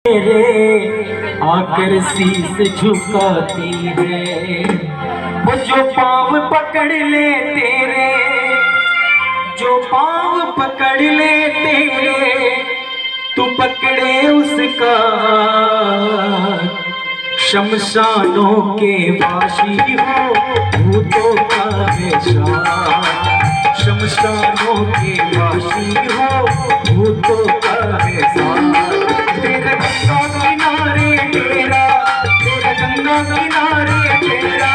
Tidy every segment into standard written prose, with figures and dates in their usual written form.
तेरे आकर शीस झुकाती है। वो जो पाँव पकड़ ले तेरे, जो पाँव पकड़ ले तेरे, तू पकड़े उसका। शमशानों के वाशी हो भूतों का हमेशा, शमशानों के वाशी हो भूतों का हमेशा। तेरा गंगा किनारे तेरा, तेरा गंगा किनारे तेरा,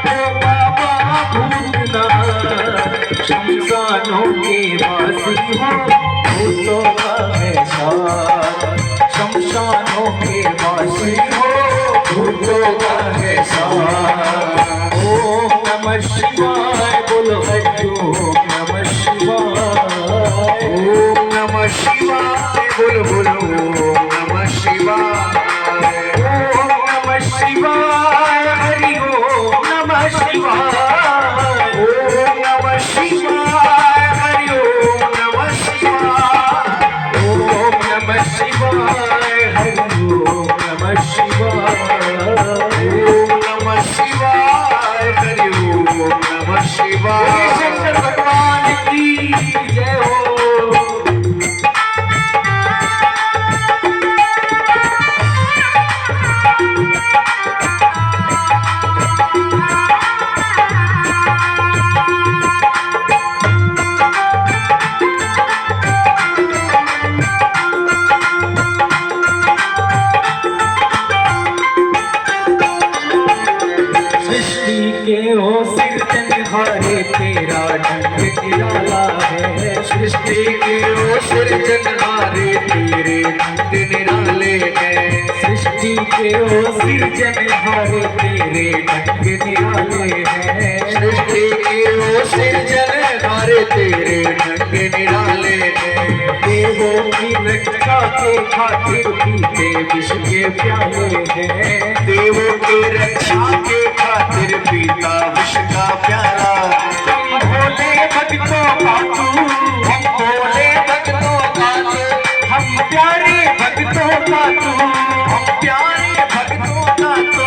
ओ बाबा भूतनाथ। शमशानों के वासी हो भूतों का हमेशा, शमशानों के वासी हो भूतों का हमेशा। ओम नमः शिवाय बोलो ओम नमः शिवाय, ओम नमः शिवाय बोलो बोलो ओम नमः शिवाय, ओम नमः शिवाय हरि ओम नमः शिवाय, ओम नमः शिवाय हरि ओम नमः शिवाय, ओम नमः शिवाय हरि ओम नमः शिवाय, ओम नमः शिवाय हरि ओम नमः शिवाय। शंकर भगवान की जय हो। के ओ सिरजनहारे तेरा ढंग निराला है। सृष्टि के ओ सिरजनहारे तेरे ढंग निराले हैं। सृष्टि के ओ सिरजनहारे तेरे ढंग निराले हैं। सृष्टि के ओ सिरजनहारे तेरे ढंग निराले हैं। देवों की रक्षा के खातिर पीते विष के प्याले हैं। देवों की रक्षा के खातिर पीता विष का प्याला। हम भोले भक्तों का तू, हम भोले भक्तों का तू, हम प्यारे भक्तों का तू, हम प्यारे भक्तों का तू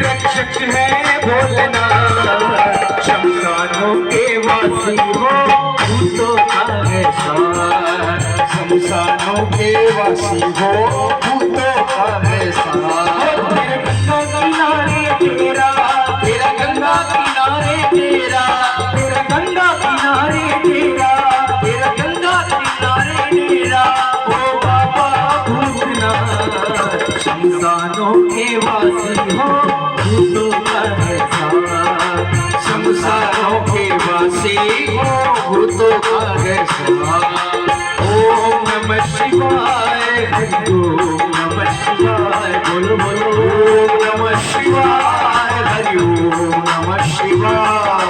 रक्षक है भोलेनाथ। शमशानों के वासी हो भूतों का है सार, शमशानों के वासी हो भूतों का है सार। तेरा गंगा किनारे तेरा, तेरा गंगा किनारे तेरा, तेरा गंगा किनारे तेरा, ओ बाबा भूतनाथ। शमशानों के वासी हो भूतों का है सार, शमशानों के वासी हो भूतों का है सार। ओम नमः शिवाय हरि ओम नमः शिवाय बोलो बोलो ओम नमः शिवाय हरि ओम नमः शिवाय,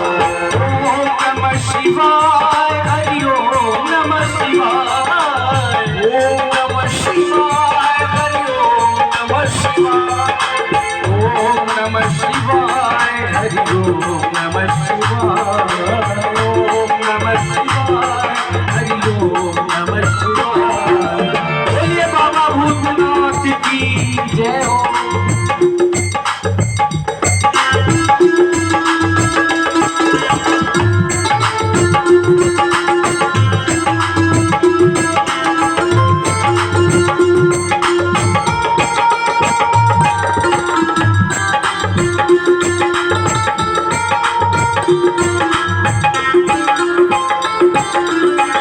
ओम नमः शिवाय हरि ओम नमः शिवाय, ओम नमः शिवाय हरि ओम नमः शिवाय, ओम नमः शिवाय हरि ओम नमः शिवाय, ओम नमः शिवाय हरि ओम नमः शिवाय। बोलिए बाबा भूतनाथ की जय हो।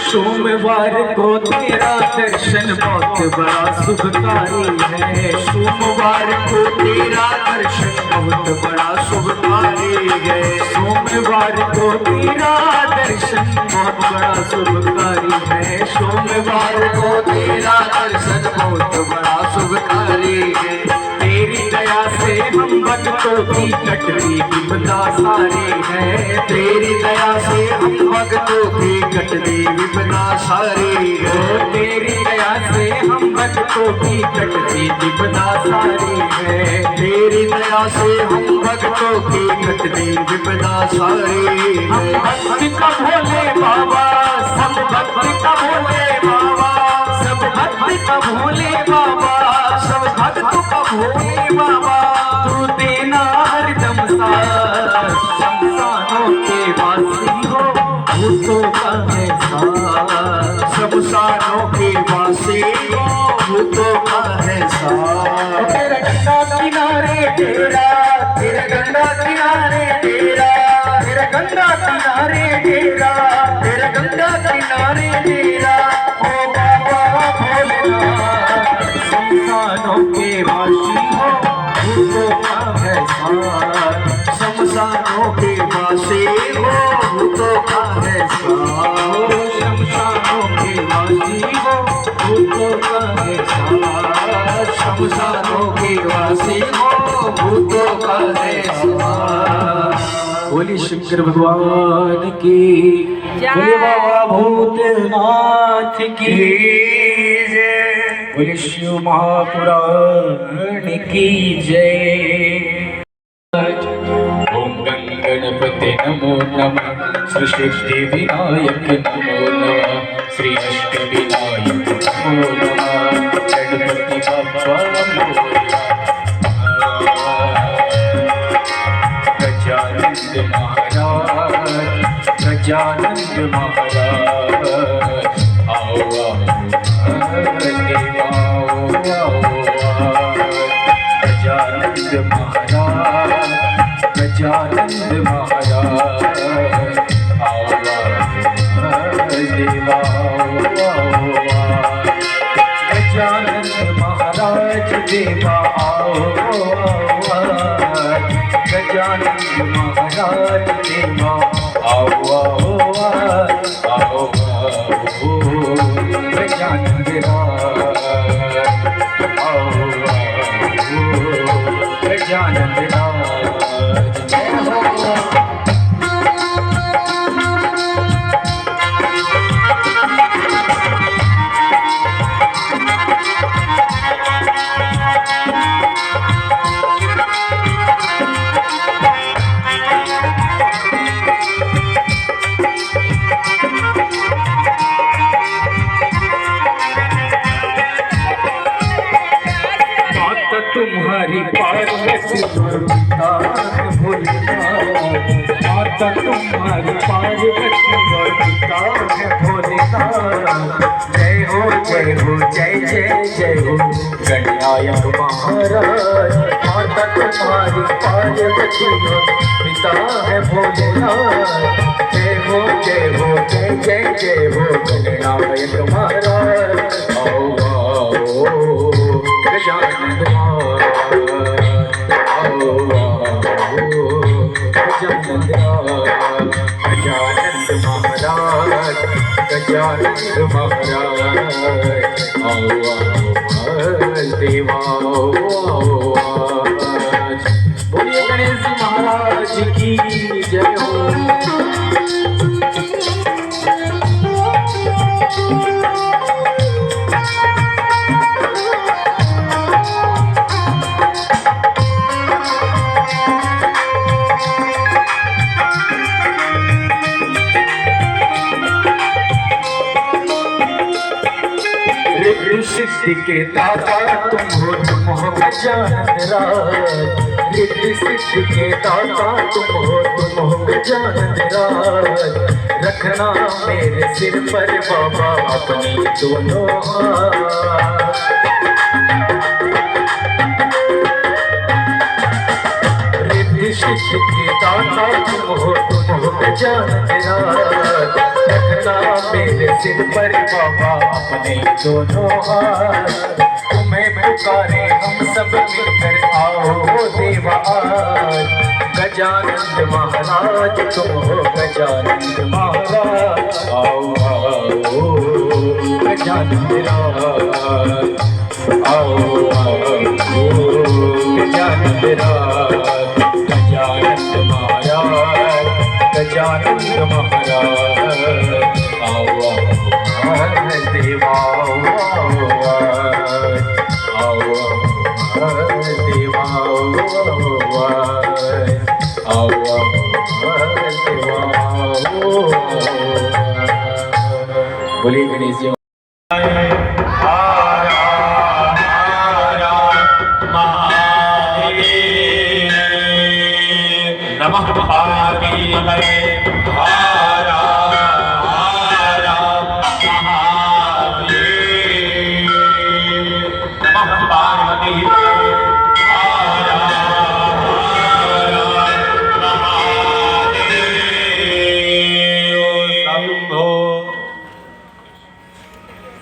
सोमवार को तेरा दर्शन बहुत बड़ा शुभकारी है। सोमवार को तेरा दर्शन बहुत बड़ा शुभकारी है। सोमवार को तेरा दर्शन बहुत बड़ा शुभकारी है। सोमवार को तेरा दर्शन बहुत बड़ा शुभकारी है। तेरी दया से हम भक्तों की कटती विपदा सारी है। तेरी दया से हम भक्तों की कटती विपदा सारी है। तेरी दया से हम भक्तों की कटती विपदा सारी है। तेरी दया से हम भक्तों की कटती विपदा सारी है। भक्ति का भोले बाबा, सब भक्ति का भोले बाबा, सब भक्ति का भोले बाबा, सब भोले बाबा तू देना हरदम साथ, शमशानों के वासी हो भूतों का है साथ, शमशानों के वासी हो भूतों का है साथ। तेरा गंगा किनारे तेरा, तेरा गंगा किनारे तेरा, तेरा गंगा किनारे तेरा, तेरा गंगा किनारे तेरा, ओ बाबा भोलेनाथ शमशानों के वासी हो भूतों का है साथ, शमशानों के वासी हो भूतों का है साथ, शमशानों के वासी हो भूतों का है साथ, शमशानों के वासी हो भूतों का है साथ। बोली शंकर भगवान की बोले बाबा भूतनाथ की जय। बोले शिव महापुराण की जय। ओम गणपते नमो नमः, श्री सिद्धि विनायक नमो नमः, श्री अष्ट विनायक नमो नमः, गणपति बाबा नमो नमः। गजानंद महाराज, गजानंद महाराज, आओ आओ देवा आओ, गजानंद महाराज, गजानंद महाराज, आओ देवा आओ, गजानंद महाराज देवा आओ, गजानंद महाराज देवा आओ आओ आओ आओ, गजानंद राज आओ आओ, गजानंद राज जय हो। तुम्हारी पार्वती पिता है भोलेनाथ, माता तुम्हारी पार्वती और पिता है भोलेनाथ। जय हो जय हो जय जय जय हो गणनायक महाराज, माता तुम्हारी पार्वती और पिता है भोलेनाथ। जय हो जय हो जय जय जय हो गणनायक महाराज, आओ आओ गजानंद महाराज, आओ आओ गजानंद महाराज, गजानंद महाराज, गजानंद महाराज, आओ आओ देवा आओ आज। बोलिए गणेश महाराज की जय हो। सिद्धि के दाता तुम हो गजानंद राज, रिद्धि सिद्धि के दाता तुम हो गजानंद राज। रखना मेरे सिर पर बाबा अपनी दोनों हाथ, रिद्धि सिद्धि के दाता तुम हो गजानंद राज। रखना मेरे सिर पर बाबा अपने दोनों हाथ, तुम्हें पुकारे हम सब मिलकर आओ देवा आज। गजानंद महाराज तुम हो गजानंद महाराज, आओ आओ गजानंद राज, आओ आओ गजानंद राज, गजानंद महाराज, गजानंद महाराज, आओ आओ देवा आओ देवा आओ देवा। बोलिए गणेश जी। हर हर महादेव। नमः पार्वती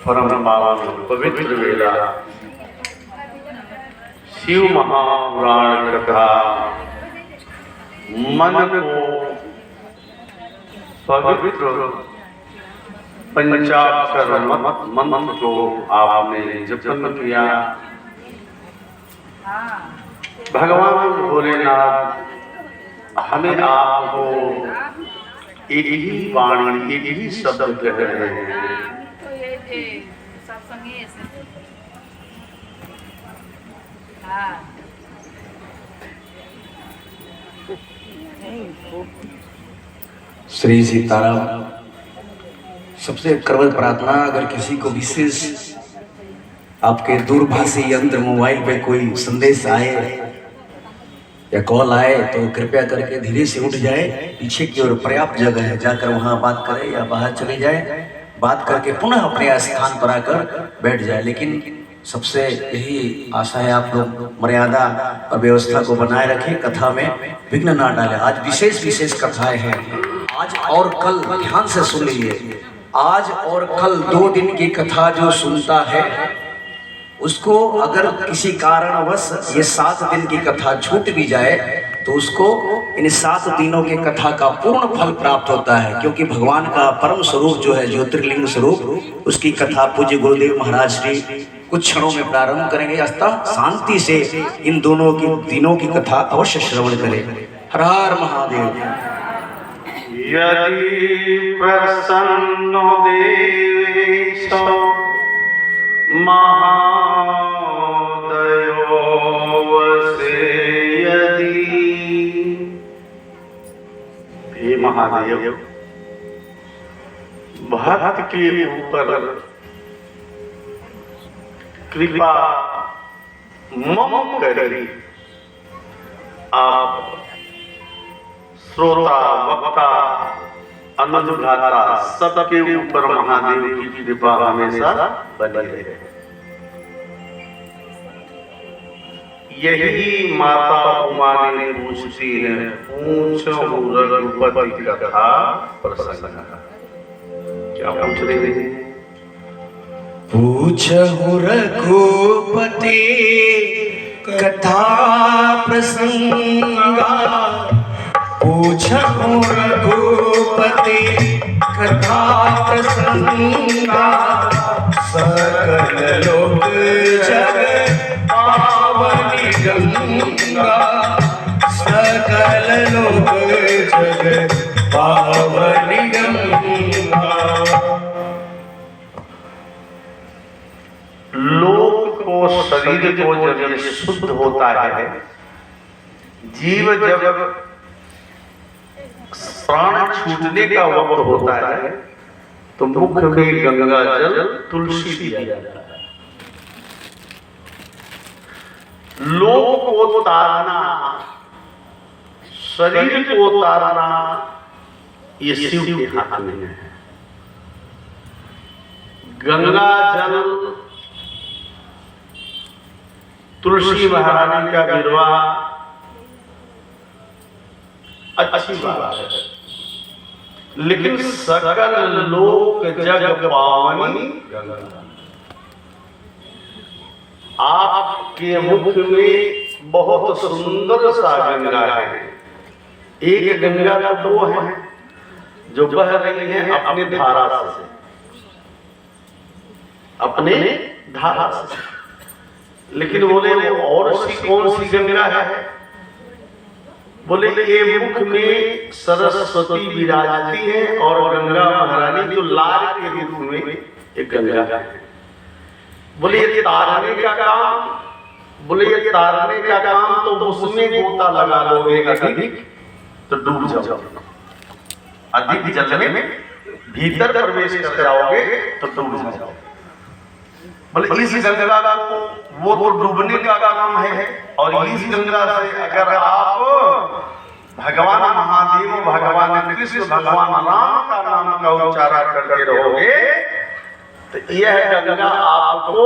परम पावन पवित्र वेला शिव महापुराण कथा मन को पवित्र पंचाक्षर मंत्र को आपने जपन किया। भगवान भोलेनाथ हमें आपको एक ही वाणी एक ही शब्द कह रहे हैं। श्री सीताराम। सबसे करवल प्रार्थना, अगर किसी को विशेष आपके दूरभाषी यंत्र मोबाइल पे कोई संदेश आए या कॉल आए तो कृपया करके धीरे से उठ जाए। पीछे की ओर पर्याप्त जगह है, जाकर वहां बात करें या बाहर चले जाए, बात करके पुनः अपने स्थान पर आकर बैठ जाए। लेकिन सबसे यही आशा है आप लोग मर्यादा और व्यवस्था को बनाए रखें, कथा में विघ्न ना डालें। आज विशेष कथाएं हैं, आज और कल ध्यान से सुन लीजिए। आज और कल 2 दिन की कथा जो सुनता है उसको अगर किसी कारणवश ये 7 दिन की कथा छूट भी जाए तो उसको इन 7 दिनों की कथा का पूर्ण फल प्राप्त होता है, क्योंकि भगवान का परम स्वरूप जो है ज्योतिर्लिंग स्वरूप, उसकी कथा पूज्य गुरुदेव महाराज श्री कुछ क्षणों में प्रारंभ करेंगे। अतः शांति से इन दोनों की दिनों की कथा अवश्य श्रवण करें। हर हर महादेव। यदि प्रसन्नो देवेश महादयो वसे यदि। हे महादेव, भक्त के ऊपर कृपा मम करी। आप श्रोता वक्ता अनुगाता सबके ऊपर महादेव की कृपा हमेशा बनी रहे। यही माता उमा ने पूछती है, पूछो रघुपति कथा प्रसंग। क्या पूछ रही है? पूछहु रघुपति कथा प्रसंगा, पूछहु रघुपति कथा प्रसंगा। सकल लोक जग पावनी गंगा, सकल लोक जग पावनी गंगा। लोक को, शरीर को जब ये शुद्ध होता है, जीव जब प्राण छूटने का वक्त होता है तो मुख में गंगा जल तुलसी दिया जाता है। लोक को तारना, शरीर को तारना, ये शिव के हाथ में है। गंगा जल, तुलसी महारानी का विवाह अच्छी बात है, लेकिन सकल लोक जग पावनी गंगा। आपके मुख में बहुत सुंदर सा गंगा है। एक गंगा का 2 है जो बह रही है अपने धारा से, अपने धारा से। लेकिन बोले वो और कौन सी गंगा है? बोले ये मुख में सरस्वती विराजती है और गंगा महारानी जो लाल के रूप में एक गंगा है। बोले ये तारने का काम, बोले ये तारने का काम तो उसमें गोता लगा लोगे अधिक तो डूब जाओ, अधिक जल में भीतर प्रवेश कर जाओगे तो डूब जाओ। बोले इस गंगा को वो तो डूबने का काम है, और इस गंगा से अगर आप भगवान महादेव, भगवान कृष्ण, भगवान राम का नाम का उच्चारण करते रहोगे तो यह गंगा आपको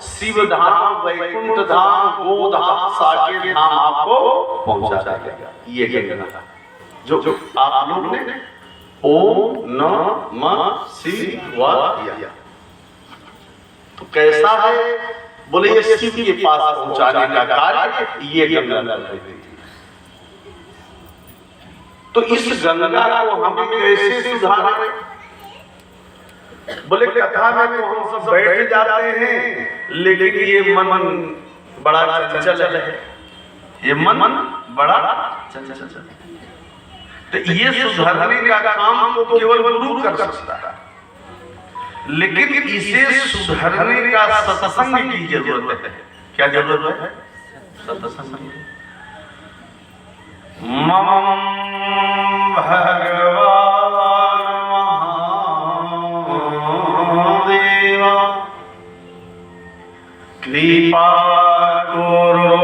शिव धाम, वैकुंठ धाम, गोधाम, साकेत धाम आपको पहुंचा देगा। ये गंगा जो आप लोग ने ओम नमः शिवाय, तो कैसा है? बोले ये शिव के पास पहुंचाने का कार्य ये गंगा करती है। तो इस गंगा को हम कैसे सुधारें? बोले कथा में तो हम सब बैठ जाते हैं, लेकिन ये मन बड़ा चंचल है, ये मन बड़ा चंचल है। तो ये सुधारने का काम तो केवल गुरु कर सकता है, लेकिन इसे सुधारने का सत्संग की जरूरत है। क्या जरूरत है? सत्संग। मम भगवान महादेवा कृपा करो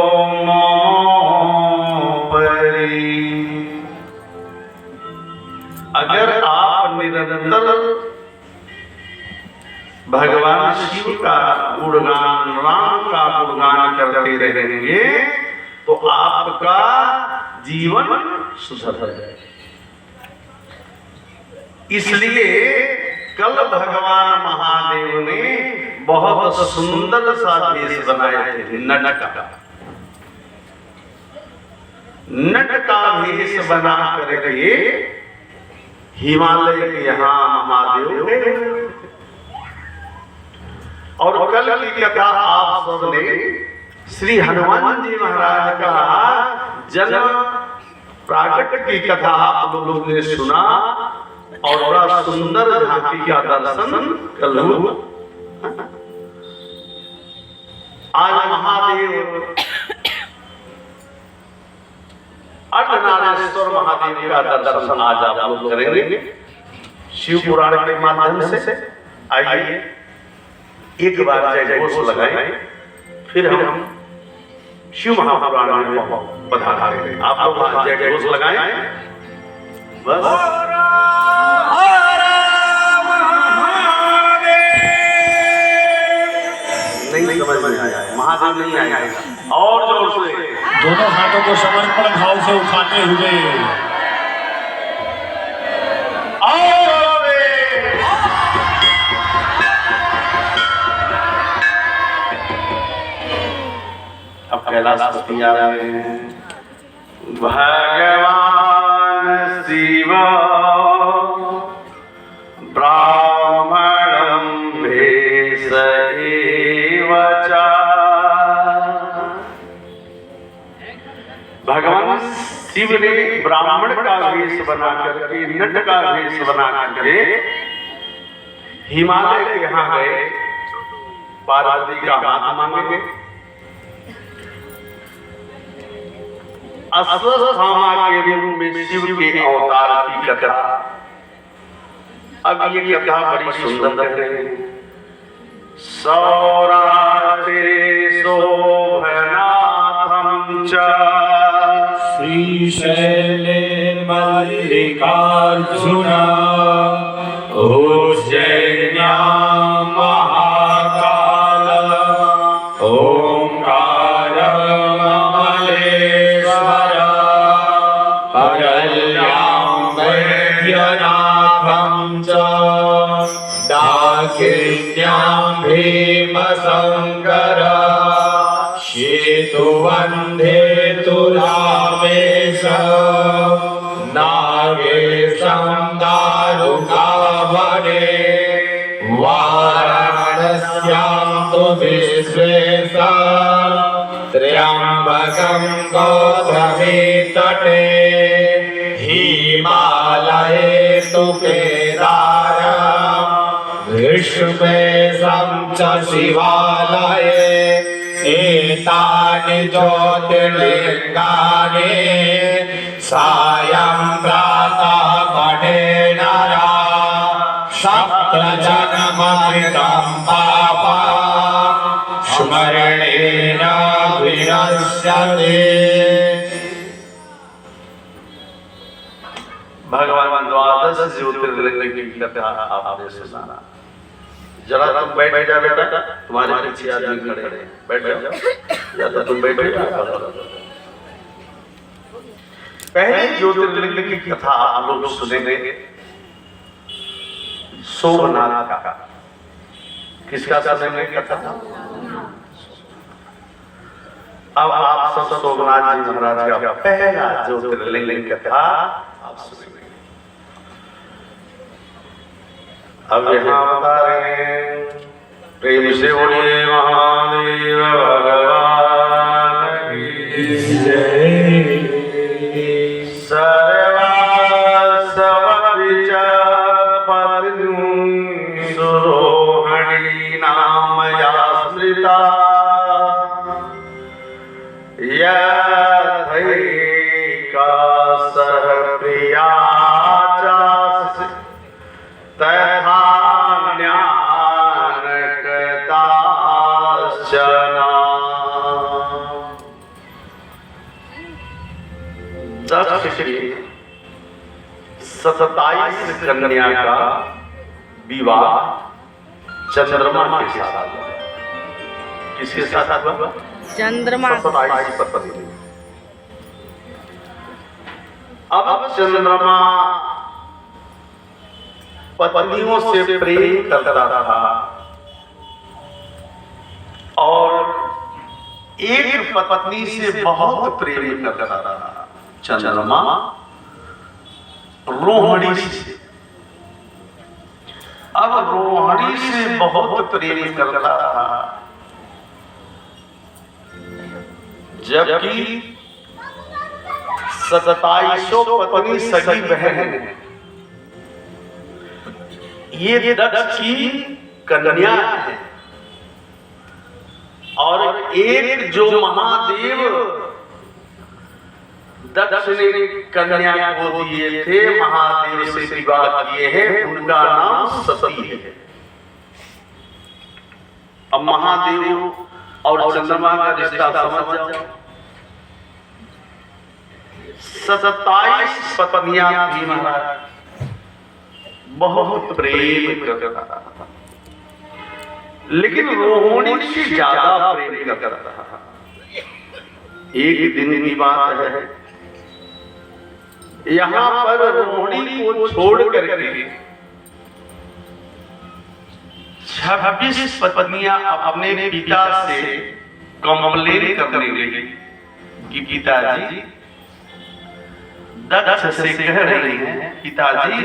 मम परि। अगर आप निरंतर भगवान शिव का गुणगान, राम का गुणगान करते रहेंगे तो आपका जीवन सुधर जाएगा। इसलिए कल भगवान महादेव ने बहुत सुंदर सा भेष बनाया थे, नट का भेष बना करके हिमालय के यहाँ महादेव गए। और कल की कथा आप सबने श्री हनुमान जी महाराज का जन्म प्राकट की कथा आप लोगों ने सुना और बड़ा सुंदर झांकी का दर्शन कल हुआ। आज महादेव अर्धनारेश्वर महादेव का दर्शन आज आप लोग करेंगे शिव पुराण के माध्यम से। आइए एक बार जय घोष लगाएं, फिर हम शिव महापुराण में पधारेंगे। आप लोग जय घोष लगाएं बस। नहीं समझ में आया, महादेव नहीं आएगा। और जोर से दोनों हाथों को समर्पण भाव से उठाते हुए अब कैलाश आ रहे हैं। भगवान शिव ब्राह्मणं भेष एव च। भगवान शिव ने ब्राह्मण का वेश बना करके, नट का वेश बना करके हिमालय के यहाँ गए, पार्वती का हाथ मांगे। अश्वत्थामा के रूप में शिव के अवतार की कथा। अब ये कथा बड़ी सुंदर है। सौराष्ट्रे शोभनाथं च श्रीशैले मल्लिकार्जुन उज्जैन्यां महाकाल ओंकारमलेश्वर अरल्यां वैद्यनाथं च दाक्षिण्यां भीमशंकर शेतुवन्धे तुलामेश नागेशं दारुकावने वाराणस्यां तु विश्वेश त्र्यम्बकं गौतमी तटे हिमालये तु केदारम् ऋषिकेशं च शिवालये एतानि ज्योतिर्लिङ्गानि सायं प्रातः पठे नरः सप्तजन्मकृतं पापं स्मरणेन विनश्यति। भगवान द्वादश ज्योतिर्लिंग की कथा आपने सुना। जरा तुम बैठ जा बेटा, तुम्हारे पीछे आदमी खड़े हैं, बैठ जाओ, या तो तुम बैठ जाओ। पहले ज्योतिर्लिंग की कथा आप लोग सुनेंगे, सोमनाथ का। किसका सुनेंगे कथा? अब आप सब सोमनाथ जी महाराज का पहला ज्योतिर्लिंग कथा आप सुनेंगे। अब यहाँ बता रहे हैं, प्रेम से बोलिए महादेव भगवान की जय। सर्वासवविचा पत्नी सुरोहिणी नामया स्मृता, यथैका सह प्रिया तथा ज्ञानकदाश्चना। दक्ष की 27 कन्या का विवाह चंद्रमा के साथ हुआ। किसके साथ हुआ? चंद्रमा। 27 पत्नी। अब चंद्रमा पत्नियों से प्रेम करता था और एक पत्नी से बहुत प्रेम करता था चंद्रमा, रोहिणी से। अब रोहिणी से बहुत प्रेम करता था, जबकि 27 पत्नी सगी बहन है। ये दक्ष की कन्या है और एक जो महादेव दक्ष ने कन्या को दिए थे, महादेव से विवाह किए हैं, उनका नाम सती है। अब महादेव और चंद्रमा का रिश्ता समझ जाओ। 27 पत्नियां थी महाराज, बहुत प्रेम करता था, लेकिन रोहिणी से ज्यादा प्रेम करता था। एक दिन की बात है, यहाँ पर रोहिणी को छोड़ करके 26 पत्नियां अपने पिता से कंप्लेन करने लगी कि पिताजी, दक्ष से कह रही हैं, पिताजी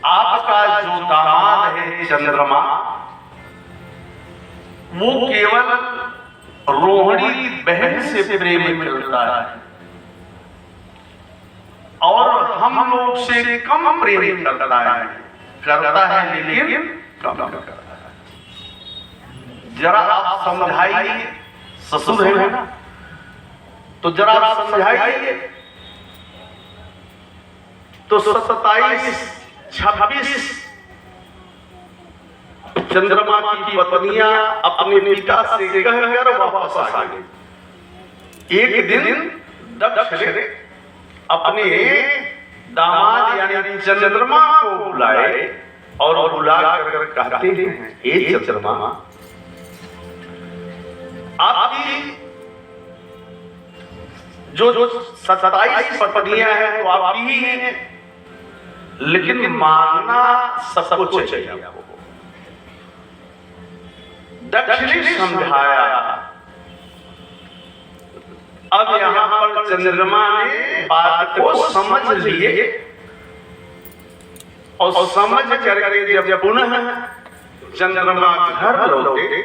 आपका जो दामाद है चंद्रमा, वो केवल रोहिणी बहन से प्रेम करता है और हम लोग से कम प्रेम करता है, लेकिन कम करता है। जरा आप समझाइए, ससुर है ना, तो जरा आप समझाइए। तो 27-26 चंद्रमा की पत्नियां अपने पिता से कहकर वापस आ गई। एक दिन दक्ष ने अपने दामाद यानी चंद्रमा को बुलाए और बुला कर कहते हैं, हे चंद्रमा, आपकी जो 27 पत्नियां हैं वो आपकी ही हैं, लेकिन मानना सब कुछ चाहिए आपको। दक्ष ने समझाया। अब यहाँ पर चंद्रमा ने बात को समझ लिए और समझ करके जब पुनः चंद्रमा घर लौटे,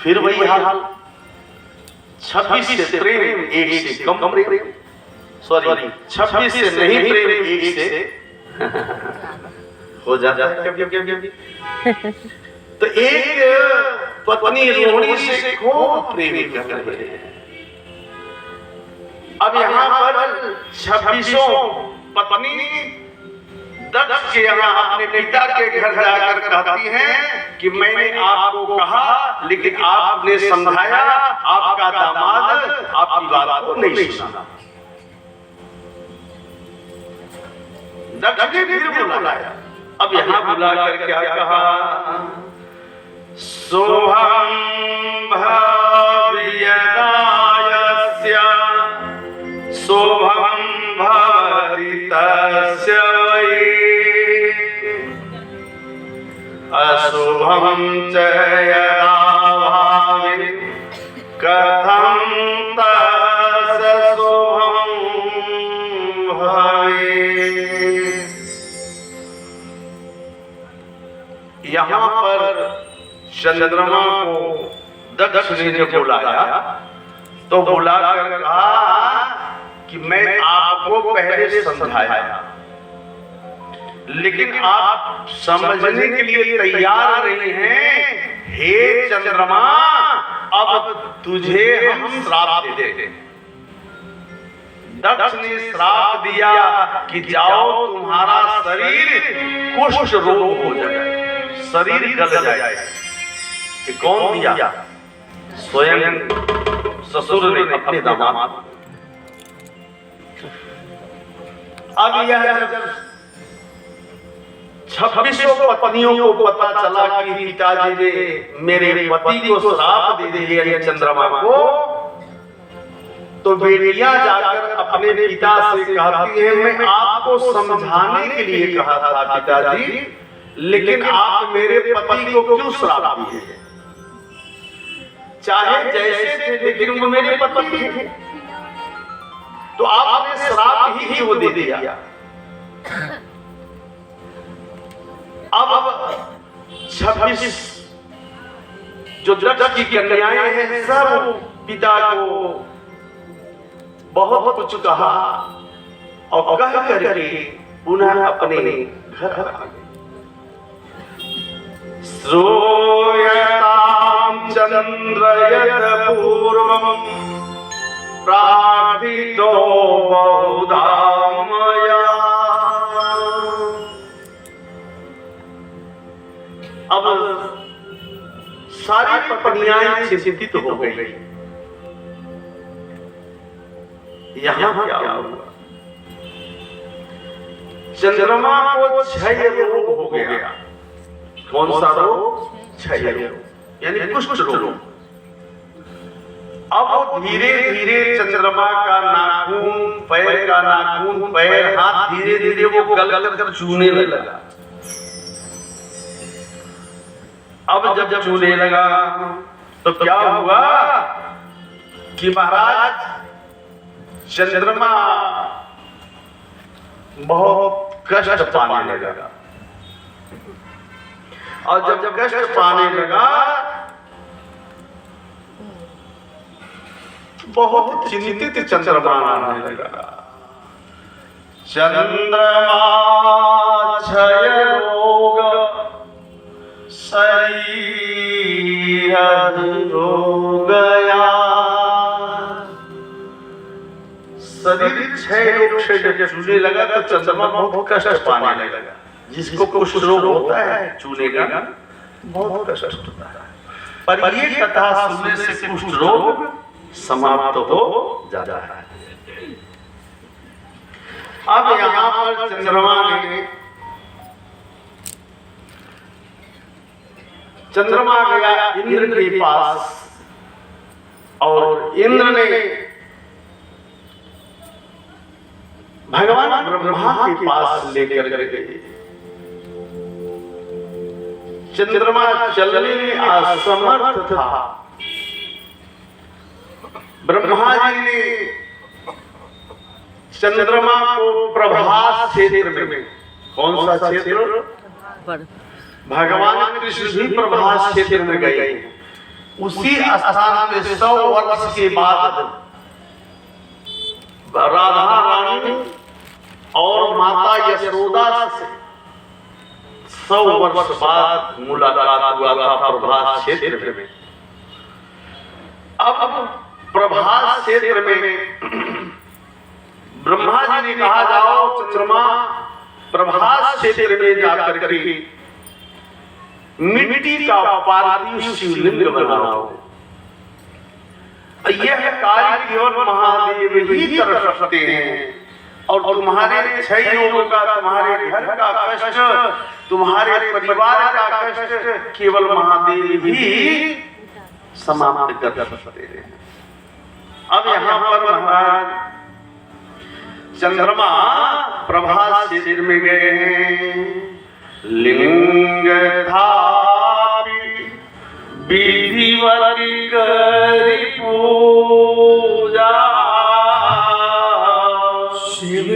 फिर वही हाल, 26 से प्रेम, एक से कम प्रेम, सॉरी 26 से नहीं प्रेम, एक से हो जाता है कभी। तो एक पत्नी रोहिणी से खूब प्रेम कर रहे हैं। अब यहाँ पर 26 पत्नी दक्ष के यहाँ अपने पिता के घर जाकर कहती हैं कि मैंने आपको कहा, लेकिन आपने समझाया, आपका दामाद आपकी बात को नहीं सुना। दक्ष ने फिर बुलाया। अब यहाँ बुलाकर क्या कहा, शुभम भव्यदायस्य शुभम भवति तस्य वै अशुभम च यदा भावि कथं तस्य शुभम भवेत्। यहाँ पर चंद्रमा को दक्ष ने जब बुलाया तो बुलाकर कहा कि मैं आपको पहले समझाया, लेकिन आप समझने के लिए तैयार नहीं हैं। हे चंद्रमा, अब तुझे हम श्राप दे देते। दक्ष ने श्राप दिया कि जाओ तुम्हारा शरीर कुष्ठ रोग हो जाए, शरीर गल जाए। कि कौन दिया? स्वयं ससुर ने अपने दामाद। अब यह जब 26 पत्नियों को पता चला कि पिताजी ने मेरे पति को श्राप दे दिया है चंद्रमा को, तो बेटियां जाकर अपने पिता से कहती हैं, मैं आपको समझाने के लिए कहा था पिताजी, लेकिन आप मेरे पति को क्यों श्राप दिए? चाहे जैसे थे लेकिन वो मेरे पति थे, तो आपने श्राप ही क्यों दे दिया? अब 26 जो दक्ष की कन्याएं हैं सब पिता को बहुत कुछ कहा और कह करके पुनः अपने घर आ गए। श्रूयतां चंद्र यत् पूर्वं प्रार्थितो बहुधा मया। अब सारी पत्नियां चिंतित हो गई। यहाँ क्या हुआ? चंद्रमा को क्षय रोग हो गया। कौन सा रोग? क्षय रोग, यानी कुष्ठ रोग। अब धीरे धीरे चंद्रमा का नाखून, पैर का नाखून, पैर, हाथ धीरे धीरे वो गल कर चूने लगा। अब जब चूने लगा तो क्या हुआ कि महाराज चंद्रमा बहुत कष्ट पाने लगा। और जब कष्ट पाने लगा बहुत चिंतित चंद्रमा आने लगा। चंद्रमा क्षय रोग शरीर हो गया। शरीर क्षय रोग से जब चूने लगा तो चंद्रमा बहुत कष्ट पाने लगा। जिसको कुष्ठ रोग होता है चूने का बहुत कष्ट होता है, पर ये कथा सुनने से कुष्ठ रोग समाप्त हो जाता है। अब यहाँ पर चंद्रमा गया इंद्र के पास और इंद्र ने भगवान ब्रह्मा के पास लेकर गए। चंद्रमा चलने में असमर्थ था। ब्रह्मा जी ने चंद्रमा को प्रभास क्षेत्र में, कौन सा क्षेत्र? भगवान कृष्ण भी प्रभास क्षेत्र में गए। उसी स्थान पे 100 वर्ष के बाद राधा रानी और माता यशोदा से 100 वर्ष बाद मुलाकात हुआ था प्रभास क्षेत्र में। अब प्रभास क्षेत्र में ब्रह्मा जी ने कहा, जाओ चंद्रमा प्रभास क्षेत्र में जाकर के मिट्टी का पार्थिव शिवलिंग बनाओ। यह कार्य केवल महादेव ही कर सकते हैं। और तुम्हारे 6 लोगों का, तुम्हारे घर का कष्ट, तुम्हारे परिवार का कष्ट केवल महादेव ही समाप्त कर सकते हैं। अब यहाँ पर महाराज चंद्रमा प्रभात क्षेत्र में गए हैं। लिंग धापी विधिवत करि पूजा, शिव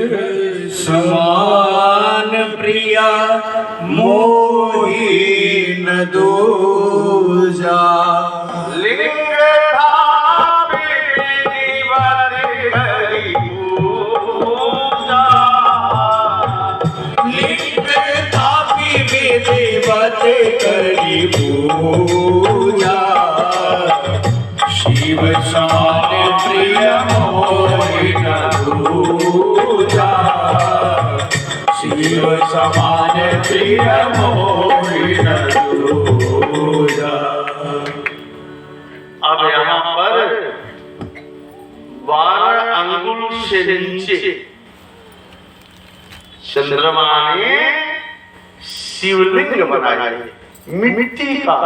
समान प्रिया मोहि न दूजा। लिंग धापी विधिवत करि पूजा, लिंग तापी विधिवत करि पूजा। शिव समान प्रिय मोहि न दूजा। शिव समान प्रिय मोहि न दूजा। अब यहाँ पर 12 अंगुल से नीचे चंद्रमा ने शिवलिंग बनाए, मिट्टी का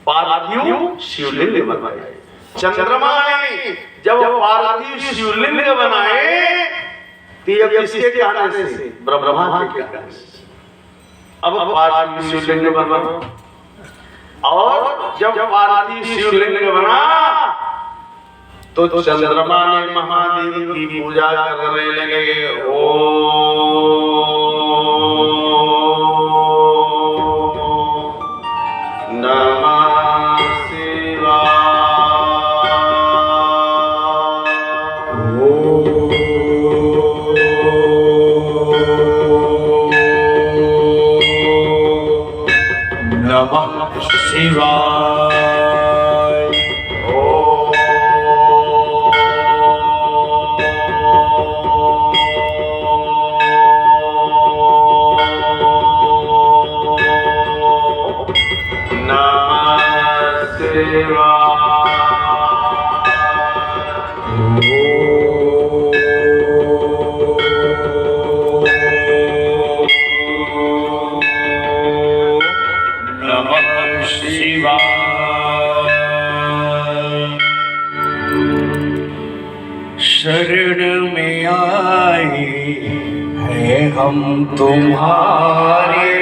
पार्थिव शिवलिंग बनाए। चंद्रमा ने जब पार्थिव शिवलिंग बनाए तो अब किसके कहने से? ब्रह्मा के कहने से। अब पार्थिव शिवलिंग बना, और जब पार्थिव शिवलिंग बना तो चंद्रमा ने महादेव की पूजा करने लगे। नमः शिवाय, नमः शिवाय। शरण में आए हैं हम तुम्हारे,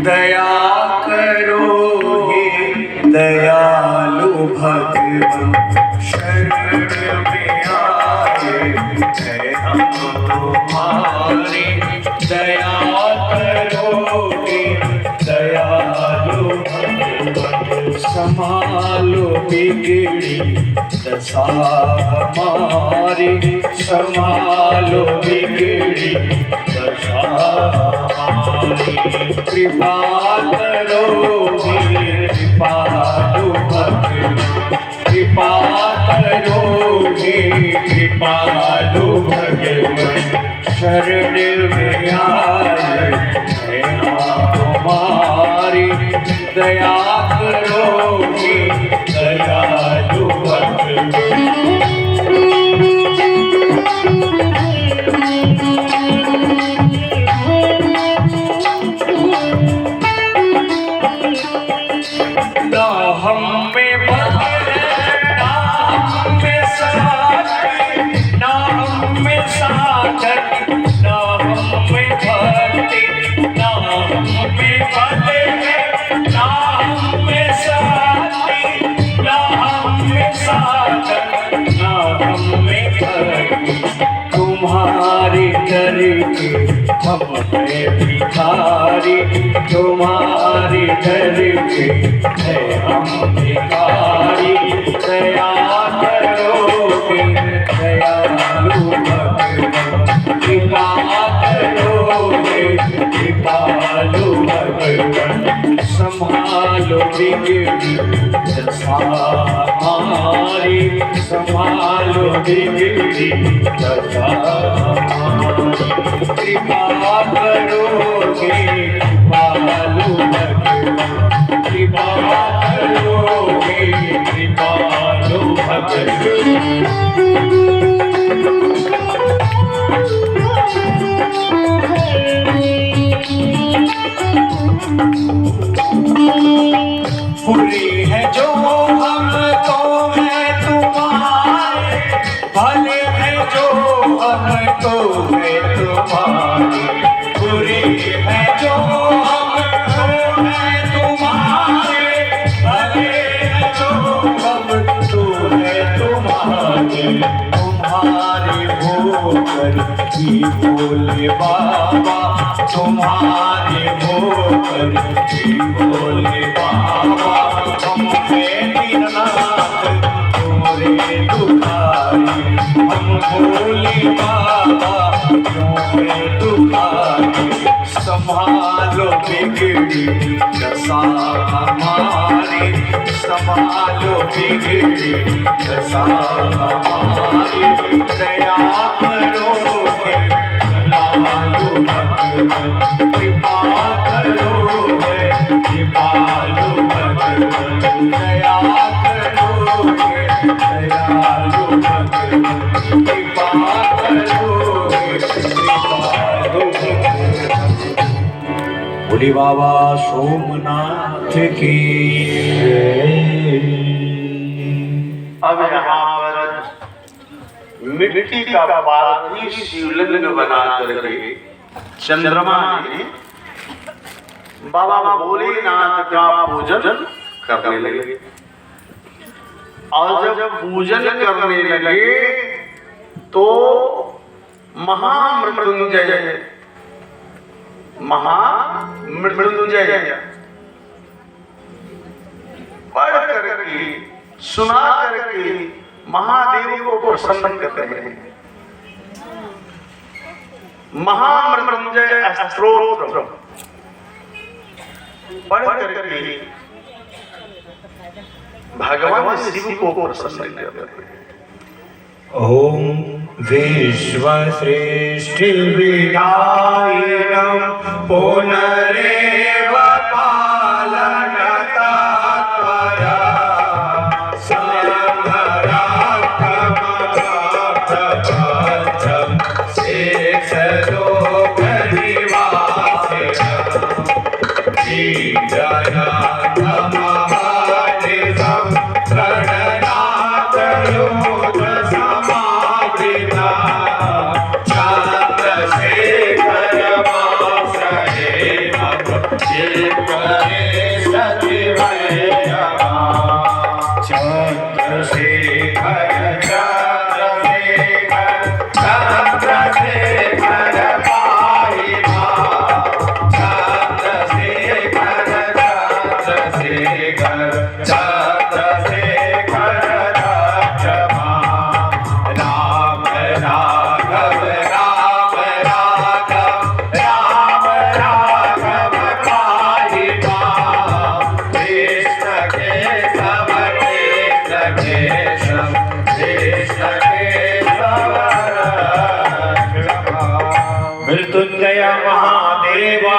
दया करो हे दयालु भगवान। शरण में आए हैं हम तुम्हारे, दया करो हे दयालु भगवान। संभालो बिगड़ी दशा हमारी, संभालो बिगड़ी दशा हमारी। कृपा करोगे कृपालु भगवान, कृपा करोगे कृपालु भगवान। शरण में आए हैं तुम्हारी, दया करोगे दयालु भगवान। ना हम में बदले ना हम में साथी, ना हम में साधन, ना हम में भक्ति, ना हम में बदले ना हम में साथी, ना हम में साधन, ना हम में भक्ति। तुम्हारे दर के हम हैं भिखारी, तुम्हारे दर के है हम भिखारी। दया करोगे दयालु भगवान, कृपा करोगे कृपालु भगवान। संभालो बिगड़ी दशा हमारी, संभालो बिगड़ी दशा हमारी। कृपा करोगे कृपालु भगवान, कृपा करोगे कृपालु भगवान। बुरी है जो हम तो है तुम्हारे, भले है जो हम तो है तुम्हारे, बुरी है जो हम तो है तुम्हारे, भले है जो हम तो है तुम्हारे, तुम्हारे होकर ही बोले बाबा, तुम्हारे होकर ही बोले बाबा, हम हैं दीननाथ तुम्हारे दुखारी, हम बोले बाबा तुम्हें दुखारी, संभालो बिगड़ी दशा हमारी, संभालो बिगड़ी दशा हमारी, दया करोगे लालू भगवान, कृपा करोगे कृपालु भगवान, दया करोगे दयालु भगवान, कृपा करोगे कृपालु भगवान। बोले बाबा सोमनाथ की अब यहाँ पर मिट्टी का पार्थिव शिवलिंग बना करके चंद्रमा ने बाबा भोलेनाथ का पूजन करने लगे। और जब पूजन करने लगे तो महामृत्युंजय पढ़ करके सुना करके महादेव को प्रसन्न करते हैं। महामृत्युंजय स्तोत्र पढ़ करके भगवान शिव को प्रसन्न करते हैं। ओम विश्व सृष्टि विधायकं पुनरेव पालनतात्परा संहरात्मनाथपथं शेषलोकनिवासिनं श्रीजनाथमहानिशं प्रणनाथयोगसमावृता चन्द्रशेखरमाश्रये चित्तरे सचिवैर्यः चन्द्रशेखर चन्द्रशेखर चन्द्रशेखर पाहि मां चन्द्रशेखर चन्द्रशेखर चन्द्रशेखर रक्ष मां राम राघव राम राघव राम राघव पाहि मां कृष्ण केशव कृष्ण केशव कृष्ण केशव रक्ष मां। मृत्युंजय महादेवा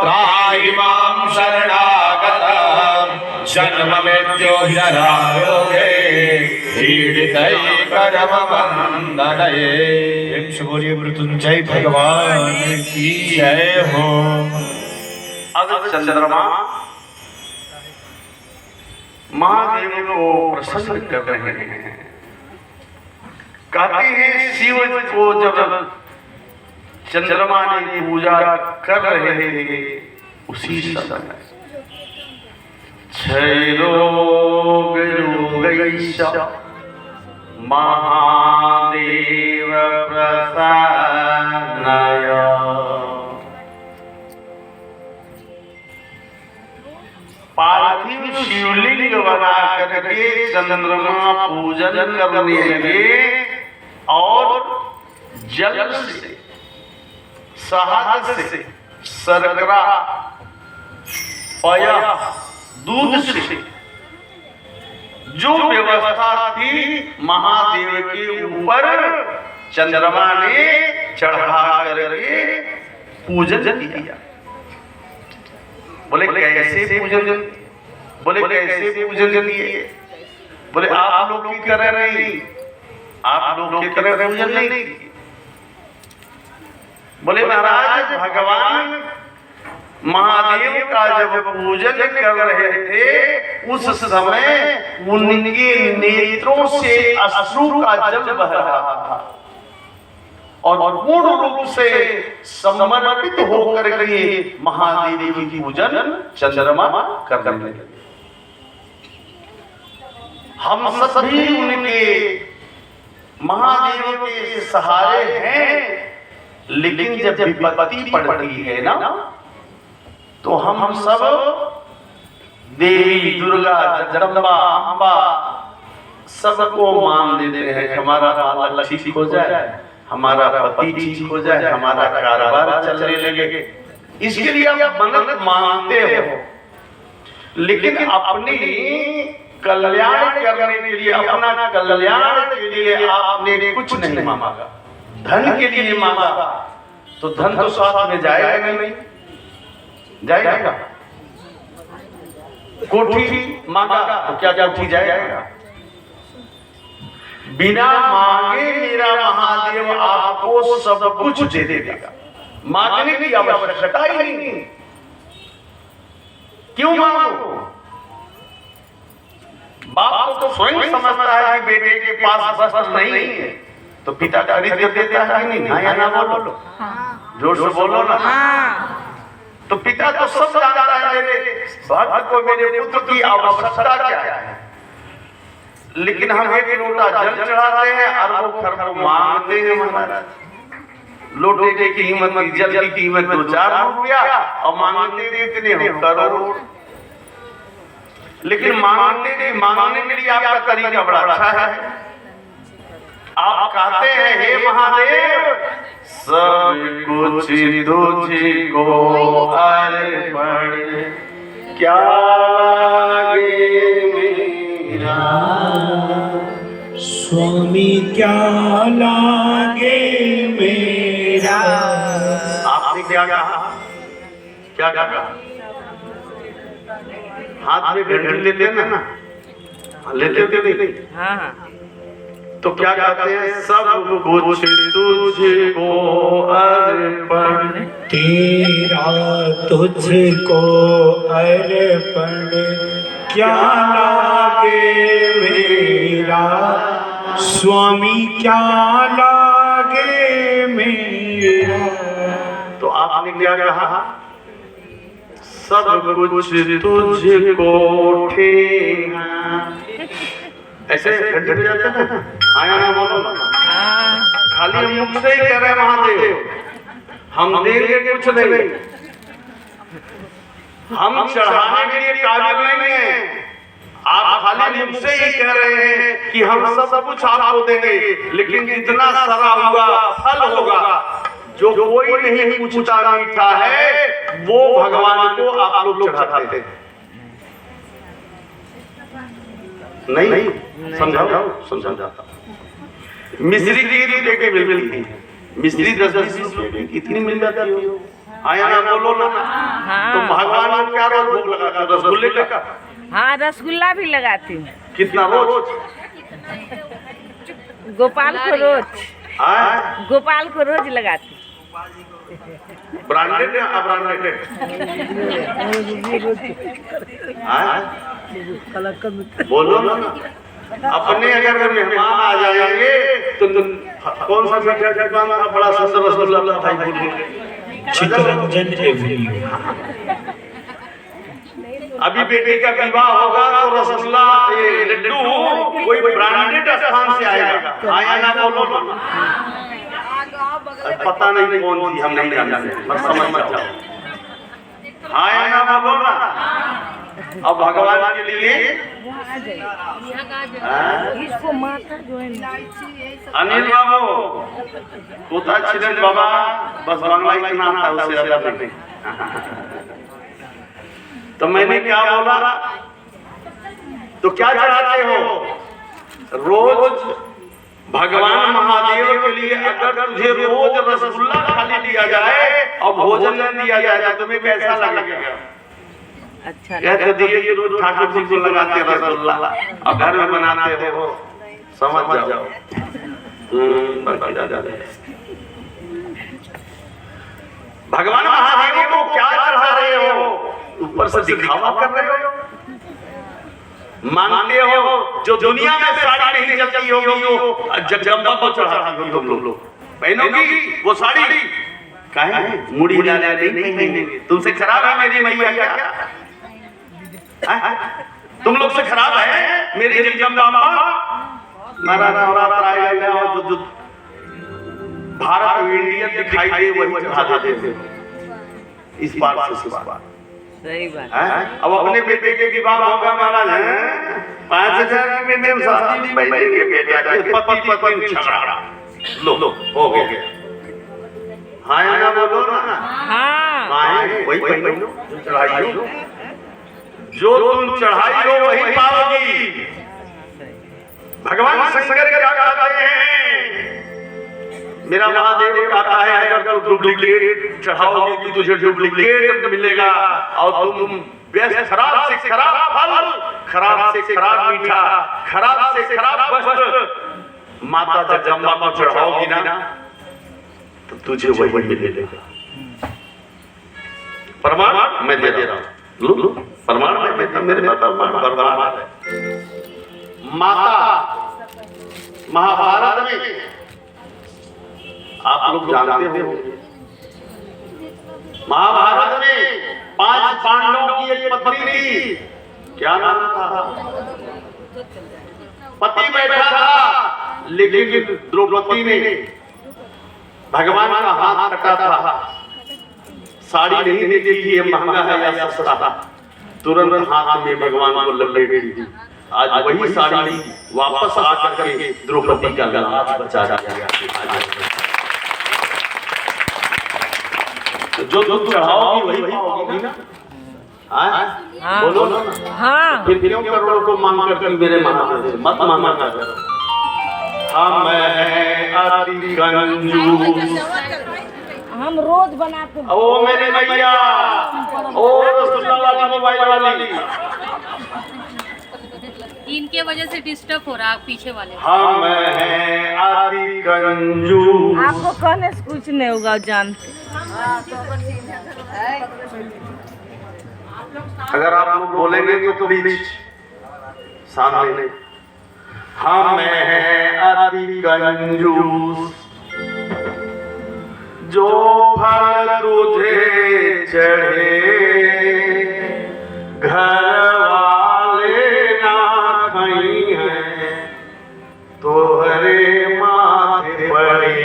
त्राहि मां शरणागतं जन्म मृत्यु जरारोगे पीडितै परम वंदनये। बोलिए मृत्युंजय भगवान की जय हो। अब चंद्रमा महादेव को प्रसन्न कर रहे हैं। कहते हैं शिव को जब चंद्रमा ने पूजा कर रहे थे उसी समय क्षयरोग रोगैश्च महादेव प्रसन्नय। पार्थिव शिवलिंग बना करके चंद्रमा पूजन करने लगे और जल से शहद से शर्करा पया दूध से जो व्यवस्था थी महादेव के ऊपर चंद्रमा ने चढ़ा करके पूजन किया। बोले कैसे पूजन? बोले कैसे पूजन किए? बोले आप लोग की तरह नहीं, आप लोग की तरह पूजन नहीं। बोले महाराज भगवान महादेव का जब पूजन कर रहे थे उस समय उनके नेत्रों से अश्रु का जल बह रहा था और पूर्ण रूप से समर्पित होकर के महादेव की पूजन चंद्रमा करने लगे। हम सभी उनके महादेव के सहारे हैं, लेकिन जब विपत्ति पड़ती है ना तो हम सब देवी दुर्गा जगदम्बा अम्बा सबको मान देते हैं। हमारा बाल ठीक हो जाए, हमारा पति ठीक हो जाए, हमारा कारोबार चलने लगे, इसके लिए आप मन्नत मांगते हो, लेकिन अपनी कल्याण करने के लिए, अपना कल्याण के लिए आपने कुछ नहीं मांगा, धन के लिए मांगा तो धन तो साथ में जाएगा नहीं, जाएगा। कोठी मांगा तो क्या कोठी जाएगा? बिना मांगे मेरा महादेव आपको सब कुछ दे देगा, मांगने की आवश्यकता ही नहीं। क्यों मांगो? बाप तो स्वयं समझता है कि बेटे के पास वस्त्र नहीं है तो पिता खरीद कर देता है कि नहीं? हाँ या ना बोलो, जोर से बोलो ना। तो पिता तो सब जानता है मेरे भक्त को, मेरे पुत्र की आवश्यकता क्या है, लेकिन हम एक लोटा जल चढ़ाते हैं और वो खरखर मांगते हैं महाराज। लोटे की कीमत, जल की कीमत 2-4 रुपया और मांगते इतने करोड़। लेकिन मांगने के लिए आपका तरीका बड़ा अच्छा है। आप कहते हैं हे महादेव सब कुछ तुझको अर्पण, क्या लागे मेरा स्वामी क्या लागे मेरा। आपने क्या कहा? क्या कहा? हाथ में घंटी लेते हैं ना, लेते नहीं? हाँ। तो क्या कहते हैं? सब कुछ तुझको अर्पण, तेरा तुझको अर्पण, क्या लागे मेरा स्वामी क्या लागे मेरा। तो आपने क्या कहा? सब कुछ तुझको ठेना। ऐसे घंटे पे जाते हैं ना, आया ना बोलो ना, खाली हम मुख से ही कह रहे महादेव हम देंगे कुछ नहीं, हम चढ़ाने के लिए काबिल नहीं है। आप खाली मुख से ही कह रहे हैं कि हम सब कुछ आपको देंगे, लेकिन जितना सरा हुआ फल होगा जो कोई नहीं पूछता मीठा है वो भगवान को आप लोग चढ़ाते हैं। नहीं समझाता। मिस्री की लेके मिलती है, मिस्री 10-20 रुपए की कितनी मिल जाती है? आया ना बोलो ना। तो भगवान को क्या रोज भोग लगाते हो? रसगुल्ले का? हाँ, रसगुल्ला भी लगाती हूँ। कितना रोज? गोपाल को रोज, गोपाल को रोज लगाती। ब्रांडेड या अब्रांडेड? बोलो ना। अपने अगर मेहमान आ जाएंगे तो कौन सा मीठा दुकान का बड़ा सुंदर रसगुल्ला था? चित्तरंजन एवेन्यू। अभी बेटे का विवाह होगा तो रसगुल्ला लड्डू कोई ब्रांडेड स्थान से आएगा। आया ना बोलो ना। पता नहीं कौन सी, हम नहीं जानते, बस समझ मत जाओ। आया ना बोलो ना। अब भगवान के लिए इसको माथा जो है अनिल बाबू कोता छिरन बाबा बस बांग्ला इतना आता है, उससे ज्यादा नहीं। तो मैंने क्या बोला? तो क्या चढ़ाते हो? रोज भगवान महादेव के लिए अगर तुझे रोज रसगुल्ला खाली दिया जाए और भोजन न दिया जाए तो तुम्हें कैसा लगेगा? अच्छा कहते दिए कि रोज ठाकुर जी को लगाते हैं रसगुल्ला और घर में बनाते हो, समझ जाओ। भगवान महादेव को क्या चढ़ा रहे हो? ऊपर से दिखावा कर रहे हो? मानते हो जो दुनिया में साड़ी नहीं चलती होगी वो जगदम्बा को चढ़ाती हो तुम लोग पहनोगी वो साड़ी? काहे मुड़ी डाले नहीं तुमसे खराब है मेरी मैया क्या? तुम लोग से खराब है मेरी जगदम्बा? मारा नवरात्र आएगा जो भारत इंडिया दिखाई दे वही चढ़ा देते थे इस बार से इस बार। सही बात। अब अपने बेटे के विवाह होगा महाराज 5,000 में शादी नहीं बैठेंगे बेटा के पति पत्नी झगड़ा लो हो गया। हाँ या ना बोलो ना? हाँ वही पहनो जो चढ़ाई हो, जो तुम चढ़ाई हो वही पाओगी। भगवान शंकर क्या कहते हैं? मेरा महादेव कहता है अगर तू डुप्लीकेट चढ़ाओगे कि तुझे डुप्लीकेट मिलेगा और तुम खराब से खराब फल, खराब से खराब मीठा, खराब से खराब वस्त्र माता जगदम्बा को चढ़ाओगी ना तो तुझे वही मिलेगा। प्रमाण मैं दे रहा हूँ, लो प्रमाण मेरे प्रमाण है। माता महाभारत में आप लोग जानते हो महाभारत में 5 पांडवों की एक पत्नी थी। क्या नाम था? पति बैठा था लेकिन द्रौपदी ने भगवान का हाथ कटा था। साड़ी नहीं देखी कि ये महंगा है या सस्ता, तुरंत हाथ में भगवान को लपेट दी। आज वही साड़ी वापस आकर के द्रौपदी का गला बचा दिया। जो तुम चढ़ाओगी वही पाओगी ना? हाँ बोलो ना। हाँ फिर क्यों करोड़ों को मांग करके मेरे महादेव से मत मांगा करो। हम अति कंजूस। हम रोज बनाते हैं। ओ मेरे भैया, ओ रसगुल्ला वाली मोबाइल वाली, इनके वजह से डिस्टर्ब हो रहा है पीछे वाले। हम अति कंजूस। आपको कहने से कुछ नहीं होगा जानते। अगर आप लोग बोलेंगे तो प्लीज सामने। हम अति कंजूस, जो फल तुझे चढ़े घर वाले ना खई हैं, तोहरे माथे पड़े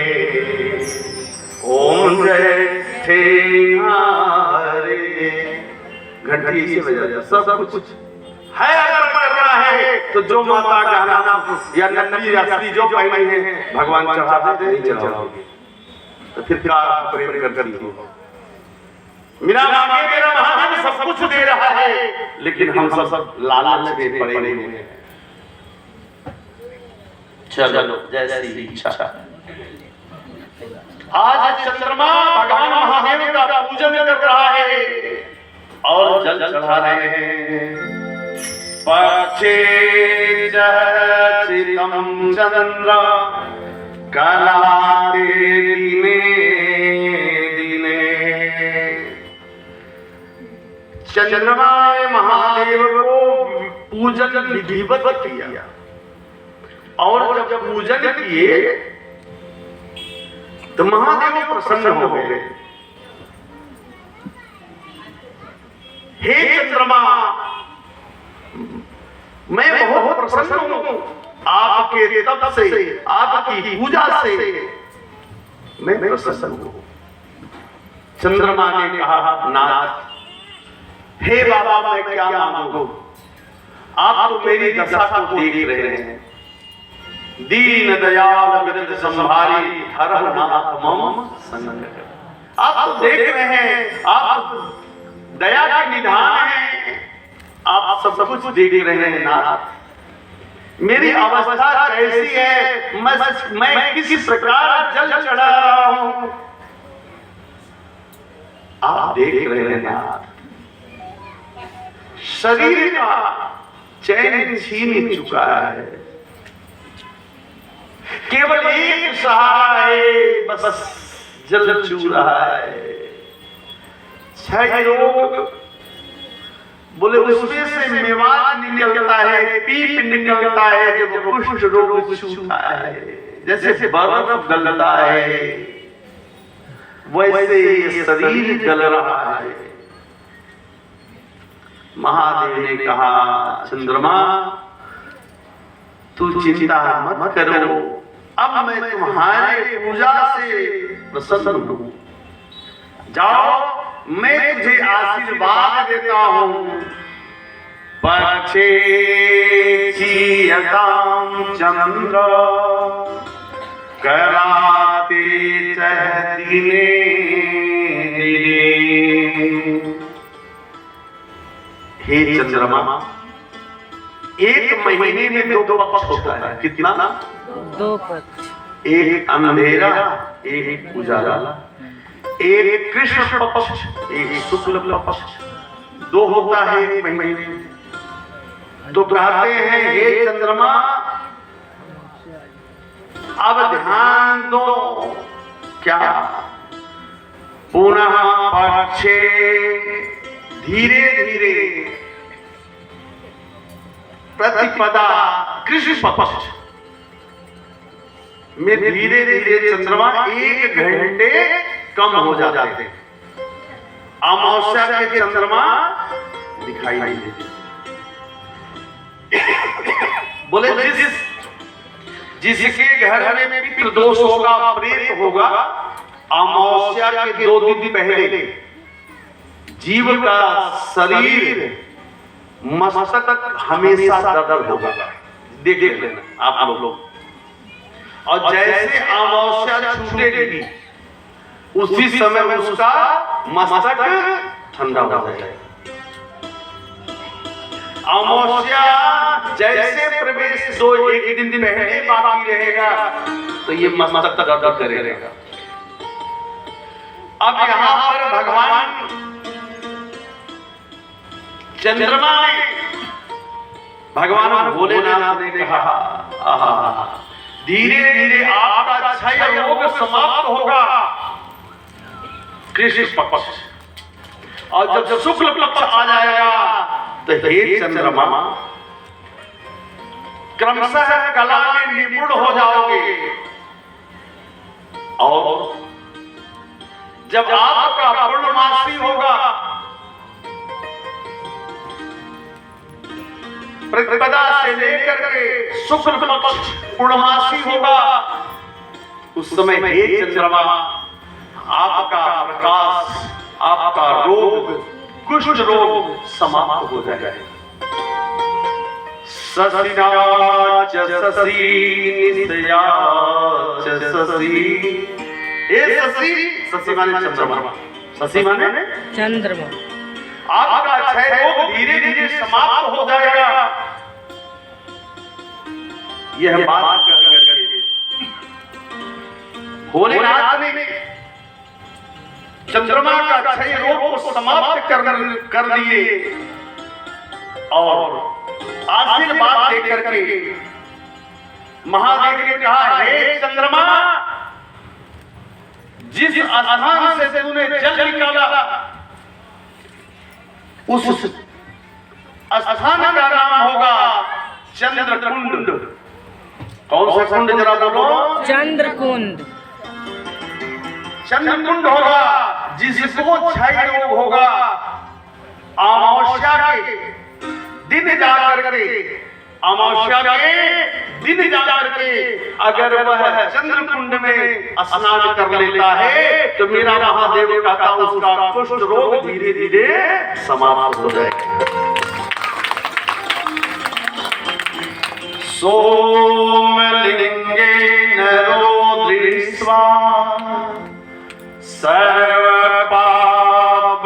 ओम जय थे हरे। घंटी से बजा सब कुछ है। अगर करना है तो जो माता का नाम या नंदी राशि जो पहनी है भगवान चढ़ा दे, नहीं चढ़ाओगे तो फिर क्या प्रेम करती हो? मेरा मांगे मेरा महादेव सब कुछ दे रहा है लेकिन हम सब लालच में पड़े हुए हैं। चलो जैसी इच्छा। आज चंद्रमा भगवान महादेव का पूजन कर रहा है और जल चढ़ा रहे हैं। पक्षे जचितम चंद्र कलाते दिने दिने। चंद्रमा ने महादेव को पूजन विधिवत किया और जब पूजन किए तो महादेव प्रसन्न हो गए। हे चंद्रमा, मैं बहुत प्रसन्न हूं आपके तप से, आपकी पूजा से मैं प्रसन्न हूं। चंद्रमा ने कहा नाथ, हे बाबा मैं क्या मांगू? आप तो मेरी दशा को देख रहे हैं। दीन दयाल विरद संभारी हर नाथ मम संकट। आप तो देख रहे हैं, आप दया के निधान हैं, आप सब कुछ देख रहे हैं नाथ। मेरी अवस्था कैसी है, मैं किस प्रकार जल चढ़ा रहा हूं, आप देख रहे हैं नाथ। शरीर का चैन छीन चुका है, केवल एक सहारा है, बस जल चू रहा है। क्षय रोग, बोले उसमें से मेवात निकलता है, पीप निकलता है, जब कुष्ठ रोग छूता है, जैसे बर्फ गलता है वैसे ये शरीर गल रहा है। महादेव ने कहा, चंद्रमा तू चिंता मत करो, अब मैं तुम्हारे पूजा से प्रसन्न हूं। जाओ, मैं तुझे आशीर्वाद देता हूं। पक्षे चीयताम चंद्र कराते चहदिने हे चंद्रमा, एक महीने में दो पक्ष होता है। कितना? 2 पक्ष। एक अंधेरा, एक उजाला, एक कृष्ण पक्ष, एक शुक्ल पक्ष, 2 होता है एक महीने में। तो कहते हैं, हे चंद्रमा अब ध्यान दो। क्या? पुनः पक्षे धीरे धीरे प्रतिपदा कृष्ण पक्ष में धीरे धीरे चंद्रमा 1 घंटे कम हो जाते हैं। अमावस्या के चंद्रमा दिखाई नहीं देते। बोले जिसके घर में पितृदोष होगा, प्रेत होगा, अमावस्या के 2 दिन पहले जीव का शरीर मस्तक हमेशा दर्द होगा। देख लेना आप लोग। और जैसे अमावस्या छूटेगी उसी समय उसका मस्तक ठंडा हो जाएगा। अमावस्या जैसे प्रवेश 1 दिन पहले बाकी रहेगा तो ये मस्तक दर्द करेगा। अब यहाँ पर भगवान चंद्रमा ने, भगवान भोलेनाथ ने कहा, धीरे धीरे आपका क्षय रोग समाप्त होगा। कृष्ण पक्ष, और जब शुक्ल पक्ष आ जाएगा तो हे चंद्रमा क्रमशः कला में निपुण हो जाओगे। और जब आपका पूर्णमासी होगा, प्रतिपदा से लेकर के शुक्ल पक्ष पूर्णमासी होगा, उस समय हे चंद्रमा आपका प्रकाश, आपका रोग, कुष्ठ रोग समाप्त हो जाएगा। ससिनाच ससी नित्याच ससी, ए ससी, ससी माने चंद्रमा, ससी माने चंद्रमा। आपका क्षय रोग धीरे धीरे समाप्त हो जाएगा। यह बात कह करके भोलेनाथ ने चंद्रमा का क्षय रोग को समाप्त कर दिए और आशीर्वाद देकर के महादेव ने कहा, हे चंद्रमा, जिस स्थान से तूने जल निकाला उस स्थान का नाम होगा चंद्रकुंड। कौन सा कुंड जरा बोलो? चंद्रकुंड। चंद्रकुंड होगा जिसको क्षय रोग होगा। अमावस्या के दिन जाकर के, अमावस्या के दिन जाकर के अगर वह चंद्रकुंड में स्नान कर लेता है तो मेरा महादेव कहता उसका कुष्ठ रोग धीरे धीरे समाप्त हो जाएगा। सोमलिंगे नरो दृष्ट्वा सर्व पाप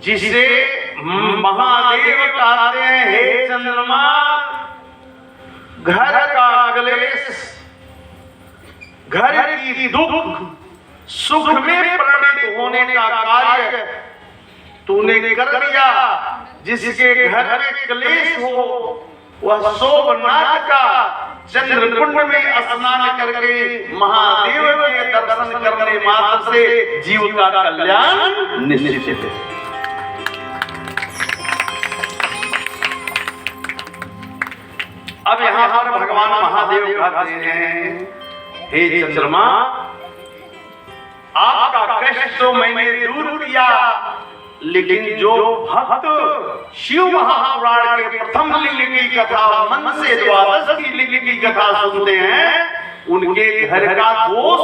जिसे महादेव कहते हैं, हे चंद्रमा, घर का क्लेश, घर की दुख सुख में परिणत होने का कार्य तूने कर दिया। जिसके घर में क्लेश हो वह सोमनाथ का चंद्रकुंड में स्नान करके महादेव के दर्शन करने मात्र से जीव का कल्याण निश्चित है। अब यहाँ पर भगवान महादेव कहते हैं, हे चंद्रमा, आपका कष्ट तो मैंने दूर किया, लेकिन जो भक्त शिव महापुराण के प्रथम लिंग की कथा मन से द्वादश की लिंग की कथा सुनते हैं, उनके घर का दोष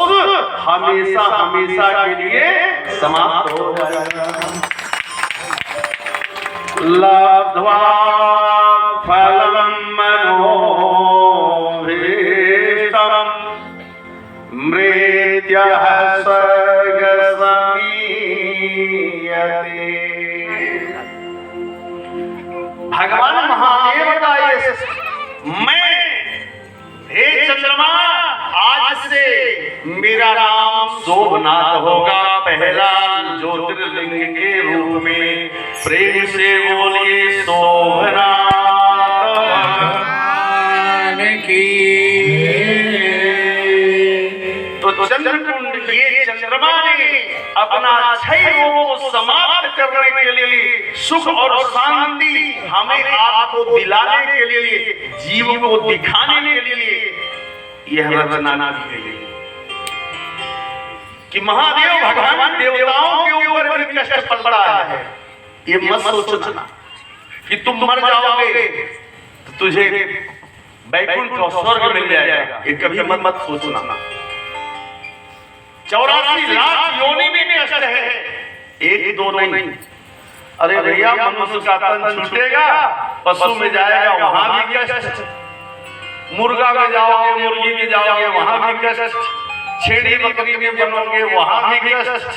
हमेशा हमेशा के लिए समाप्त हो जाएगा। लब्ध्वा फलं मनोभीष्टं मृत्युः स्वर्गसमीयते। भगवान महादेव का ये मैं, हे चंद्रमा, आज से मेरा नाम सोमनाथ होगा, पहला ज्योतिर्लिंग के रूप में। प्रेम से बोलिए सोमनाथ की। तो चंद्रकुंड ये चंद्रमा ने अपना क्षय रोग को समाप्त करने के लिए, सुख और शांति हमें आपको दिलाने के लिए, जीव को दिखाने के लिए यह रचना की गई कि महादेव भगवान देवताओं के ऊपर भी कष्ट पड़ रहा है। ये मत सोचना कि तुम मर जाओगे तो तुझे वैकुंठ और स्वर्ग मिल जाएगा, ये कभी मत सोचना। 84 लाख योनि में कष्ट है, एक दो नहीं। अरे भैया, मनुष्य का तन छूटेगा, पशु में जाएगा, वहां भी कष्ट। मुर्गा में जाओगे, मुर्गी में जाओगे, वहां भी कष्ट। छेड़ी बकरी में बनोगे, वहां भी कष्ट।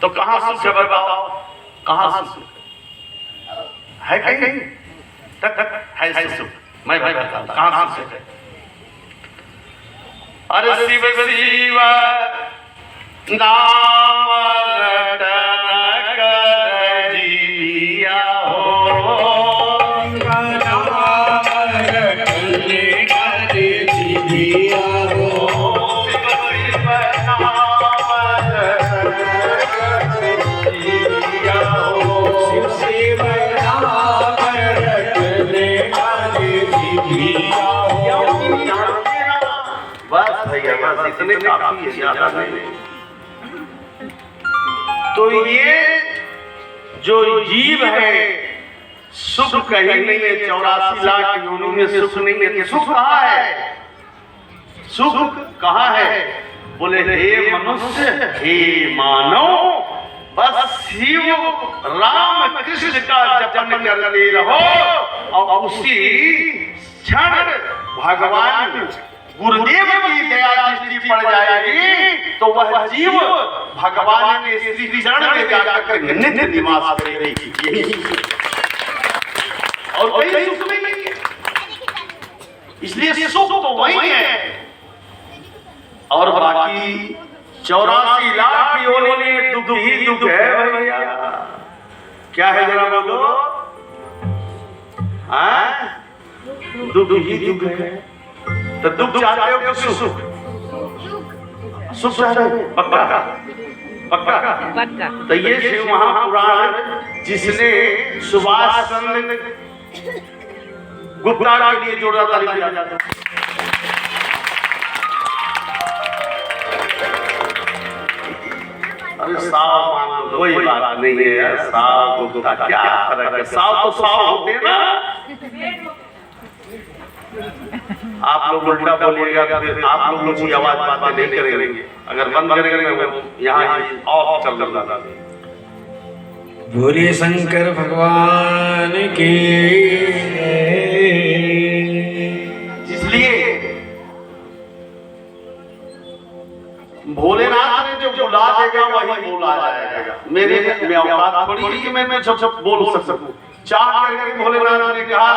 तो कहां सुख है बताओ? कहां सुख है? कहीं तक है सुख? मैं बताता हूं कहां सुख है। अरे शिव शिव नाम रटन कर जिया हो, नाम रटन कर जिया हो, शिव शिव नाम रटन कर जिया हो, शिव शिव नाम रटन कर जिया हो। बस भैया, बस इतने काफी है, ज्यादा नहीं। तो ये जो जीव है, सुख कहीं नहीं है। 84 लाख योनि में सुख नहीं है। सुख कहाँ है? सुख कहाँ है? बोले हे मनुष्य, हे मानव, बस शिव राम कृष्ण का जपन करते रहो और उसी क्षण भगवान गुरुदेव की दया दृष्टि पड़ जाएगी, तो वह जीव भगवान के श्री चरण में जाकर नित्य निवास करेगी। यही और कोई सुख नहीं है। इसलिए सुख तो वही है। और बाकी 84 लाख योनि में दुख ही दुख है भैया। क्या है जरा बोलो? हाँ, दुख ही दुख है। तो दुख चाहते हो कि सुख? सुख चाहते हो? पक्का पक्का पक्का। तो ये शिव महापुराण जिसने सुभाष चंद्र गुप्ता के लिए जोड़ा था, लिखा जाता है। अरे साव मान लो, कोई बात नहीं है यार। साव गुप्ता क्या फर्क है? साव तो साव होते हैं ना। आप लोग उल्टा बोलिएगा तो फिर आप लोग ऊंची आवाज बातें नहीं करेंगे। अगर बंद करेंगे मैं यहाँ ऑफ कर दूंगा। बोलिए शंकर भगवान की। इसलिए भोलेनाथ ने जो बुला देगा वही बोला जाएगा। मेरे में औकात थोड़ी है कि मैं सब बोल सकूं। चाह करके भोलेनाथ ने कहा,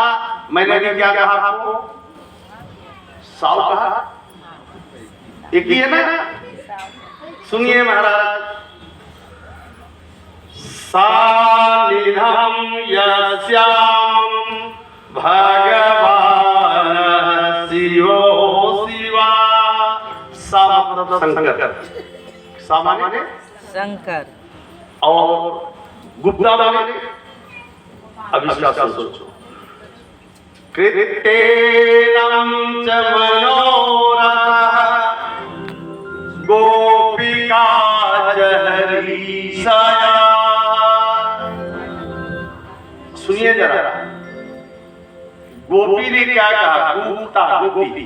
मैंने क्या कहा आपको? साव कहा। एक ही है ना? सुनिए महाराज। सानिधम यस्याम भगवान शिवो शंकर, सामान्य शंकर, और गुप्ता माने, अब इसका सोचो। कृतेनम च मनोरथ गोपिका जहरीशया। सुनिए जरा, गोपी ने क्या कहा? गुप्ता, गोपी,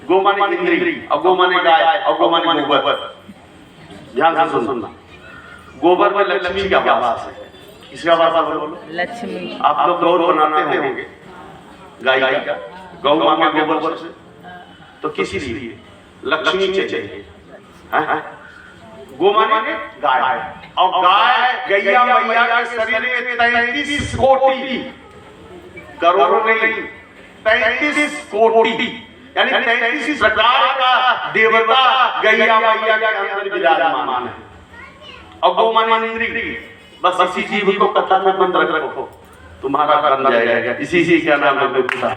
गो माने इंद्री, और गो माने गाय, और गो माने गोबर। ध्यान से सुनना, गोबर में लक्ष्मी का वास है। किसका वास है बोलो? लक्ष्मी। आप लोग गौर बनाते होंगे गाय का, गौ माँ के गोबर से, तो किस लिए? लक्ष्मी चाहिए। गो माने गाय, और गाय गैया मैया के शरीर में 33 कोटि, करोड़ों नहीं, 33 कोटि, यानी 33 प्रकार का देवता गैया मैया के अंदर विराजमान है। और गौ माने इंद्री, बस इसी जीव को कथा में बंद रखो, तुम्हारा बन जाएगा। इसी का नाम है गुप्ता।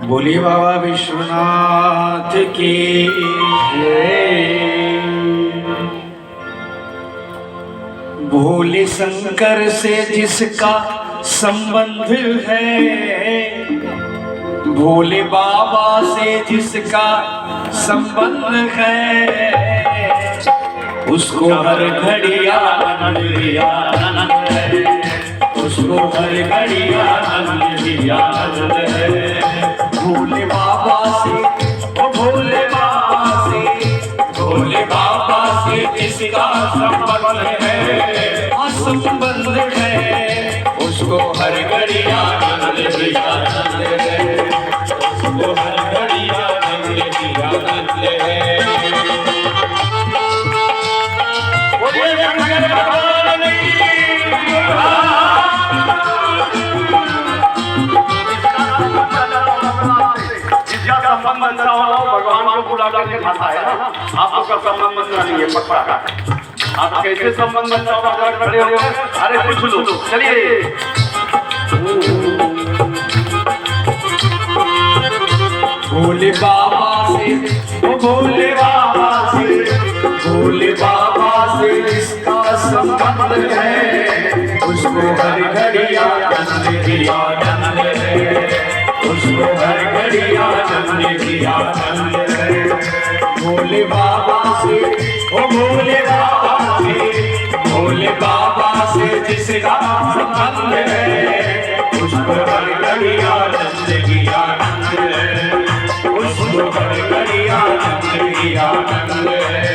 बोलिए बाबा विश्वनाथ की जय। भोले शंकर से जिसका संबंध है, भोले बाबा से जिसका संबंध है, उसको हर घड़ी आनंद ही आनंद है, उसको हर घड़ी आनंद ही आनंद है। भोले बाबा से, ओ भोले बाबा से, भोले बाबा से जिसका संबंध है, संबंध है, उसको हर घड़ी आनंद ही आनंद है, उसको हर घड़ी आनंद ही आनंद है। बोलिए शंकर भगवान की जिसका संबंध अच्छा हो, भगवान को बुला करके खाता है ना। आपका संबंध अच्छा नहीं है, पक्का। आप कैसे संबंध अच्छा करते हो? अरे कुछ लो, चलिए। भोले बाबा से, ओ भोले बाबा से, भोले बाबा से जिसका संबंध है, उसको हर घड़ी आनंद ही आनंद है, उसको हर घड़ी आनंद ही आनंद है। भोले बाबा से, ओ भोले बाबा से, भोले बाबा से जिसका संबंध है, उसको हर घड़ी आनंद ही आनंद है, उसको हर घड़ी आनंद ही आनंद है।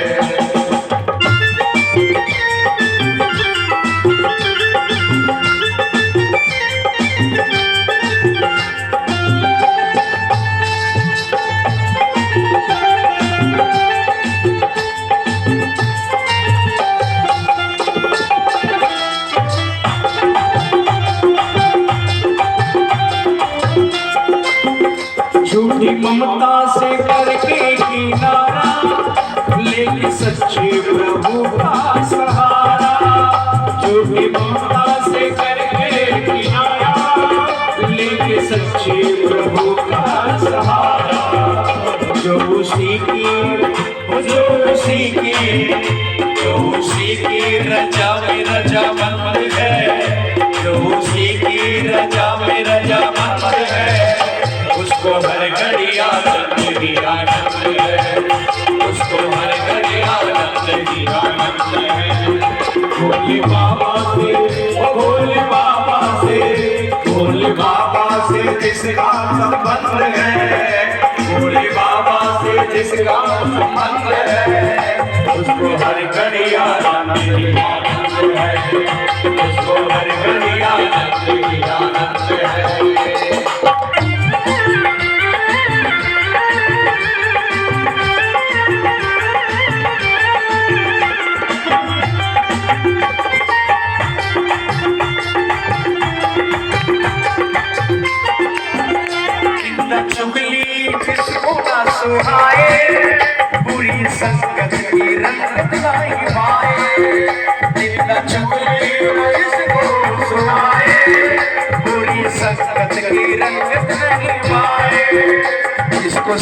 झूठी ममता से करके किनारा, लेके सच्चे प्रभु का सहारा। झूठी ममता से करके किनारा, लेके सच्चे प्रभु का सहारा। जो उसी की, जो उसी की, जो उसी की रजा में रजामंद है, जो उसी की रजा में रजामंद है, उसको हर घड़ी आनंद ही आनंद है, उसको हर घड़ी आनंद ही आनंद है। भोले बाबा से, ओ भोले बाबा से, भोले बाबा से जिसका संबंध है, भोले बाबा से जिसका संबंध है, उसको हर घड़ी आनंद ही आनंद है, उसको हर घड़ी आनंद ही आनंद है। चुगली जिसको ना सुहाए, बुरी संगत की रंगत नहीं पाए। जितना चुगली जिसको सुहाए, बुरी संगत की रंगत नहीं पाए। जिसको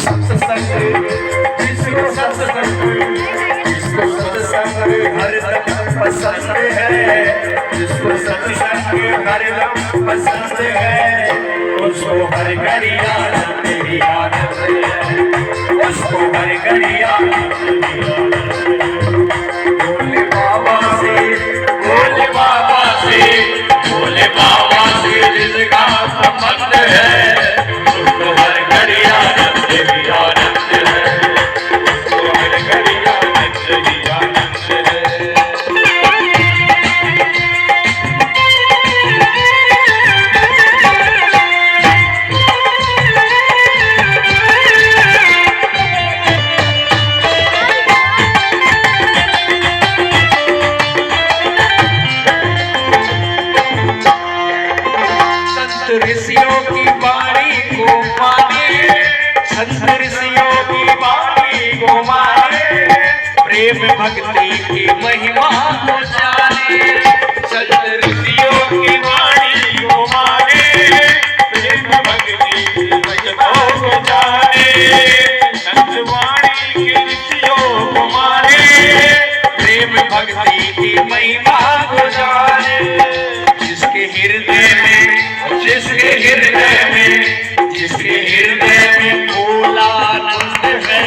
सत्संग हरदम पसंद है, जिसको सत्संग हरदम पसंद है, उसको हर घड़ी आनंद ही आनंद है, उसको हर घड़ी आनंद ही आनंद है। भोले बाबा से, भोले बाबा से, भोले बाबा से जिसका संबंध है, उसको हर घड़ी आनंद ही आनंद है, उसको हर घड़ी आनंद ही आनंद है। संत ऋषियों की बाणी को माने, संत ऋषियों की बाणी को माने, प्रेम भक्ति की महिमा को जाने, संत ऋषियों की बाणी को माने, प्रेम भक्ति की महिमा को जाने, संत वाणी के ऋषियों को माने, प्रेम भक्ति की महिमा को जाने, जिसके हृदय में, जिसके हृदय में, जिसके हृदय में भोला आनंद है,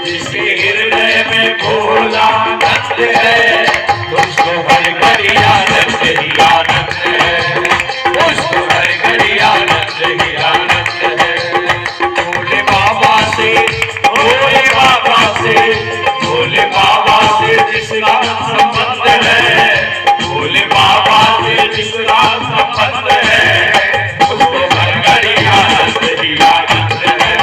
जिसके हृदय में भोला आनंद है, उसको हर घड़ी आनंद ही आनंद है, उसको हर घड़ी आनंद ही आनंद है। भोले बाबा से, भोले बाबा से, भोले बाबा से जिसका संबंध है, भोले बाबा से जिसका संबंध है, उसको हर घड़ी आनंद ही आनंद है,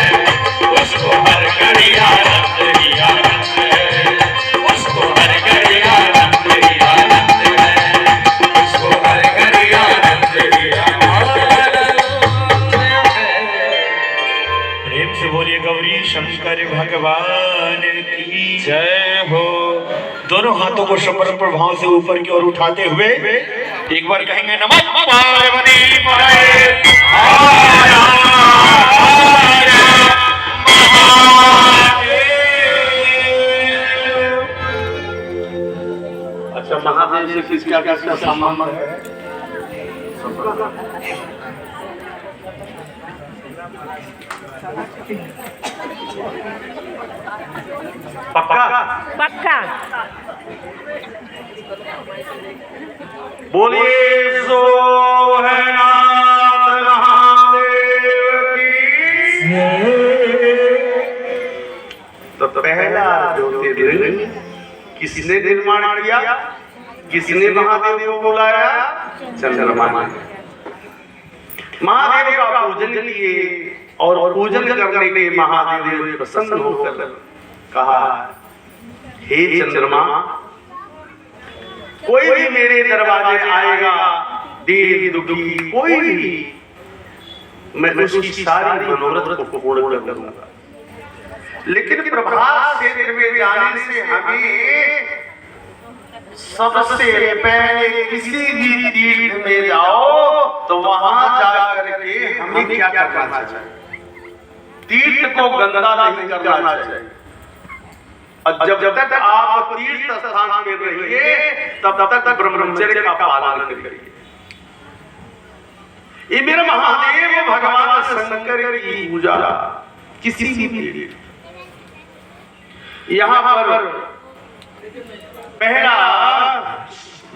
उसको हर घड़ी आनंद ही आनंद है, उसको हर घड़ी आनंद ही आनंद है, उसको हर घड़ी आनंद ही आनंद है। प्रेम से बोलिए गौरी शंकर भगवान की जय हो। दोनों हाथों को समर्पण भाव से ऊपर की ओर उठाते हुए एक बार कहेंगे नमः पार्वती पते हर हर महादेव। अच्छा, महादेव से किसका किसका संबंध है? सबका। पक्का? पक्का। बोलिए सो है नाथ महादेव की। तो पहला ज्योतिर्लिंग किसने निर्माण किया, किसने महादेव को बुलाया? चंद्रमा ने। महादेव का पूजन किए और पूजन करने के महादेव ने प्रसन्न होकर कहा, हे चंद्रमा, कोई भी मेरे दरवाजे आएगा, दीन दुखी कोई भी, मैं उसकी सारी मनोरथ को पूर्ण कर दूंगा। लेकिन प्रभात क्षेत्र में जाने से हमें सबसे पहले किसी भी तीर्थ में जाओ तो वहां जाकर के हमें क्या करना चाहिए? तीर्थ को गंदा नहीं करना चाहिए। और जब तक आप तीर्थ स्थान में रहिए तब तक ब्रह्मचर्य का पालन करिए। ये मेरा महादेव भगवान शंकर की पूजा किसी भी यहाँ पर पहला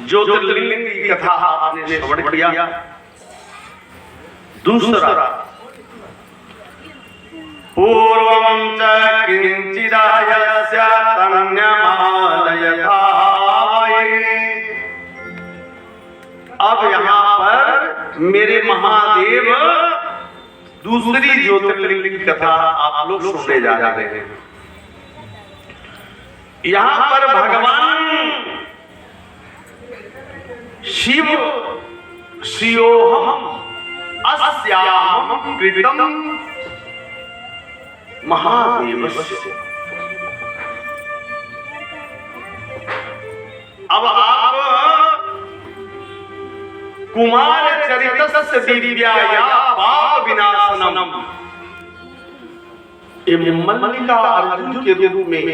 ज्योतिर्लिंग की कथा आपने श्रवण किया। दूसरा, पूर्वं च किंचिदायस्य तन्यमालयथा। अब यहाँ पर मेरे महादेव दूसरी ज्योतिर्लिंग की कथा आप लोग सुनने जा रहे हैं। यहाँ पर भगवान शिव शिवोहम अस्याहम कृतं महादेवस्य। अब आप कुमार चरितस्य दिव्याया पाप विनाशनम ये मल्लिका अर्जुन के रूप में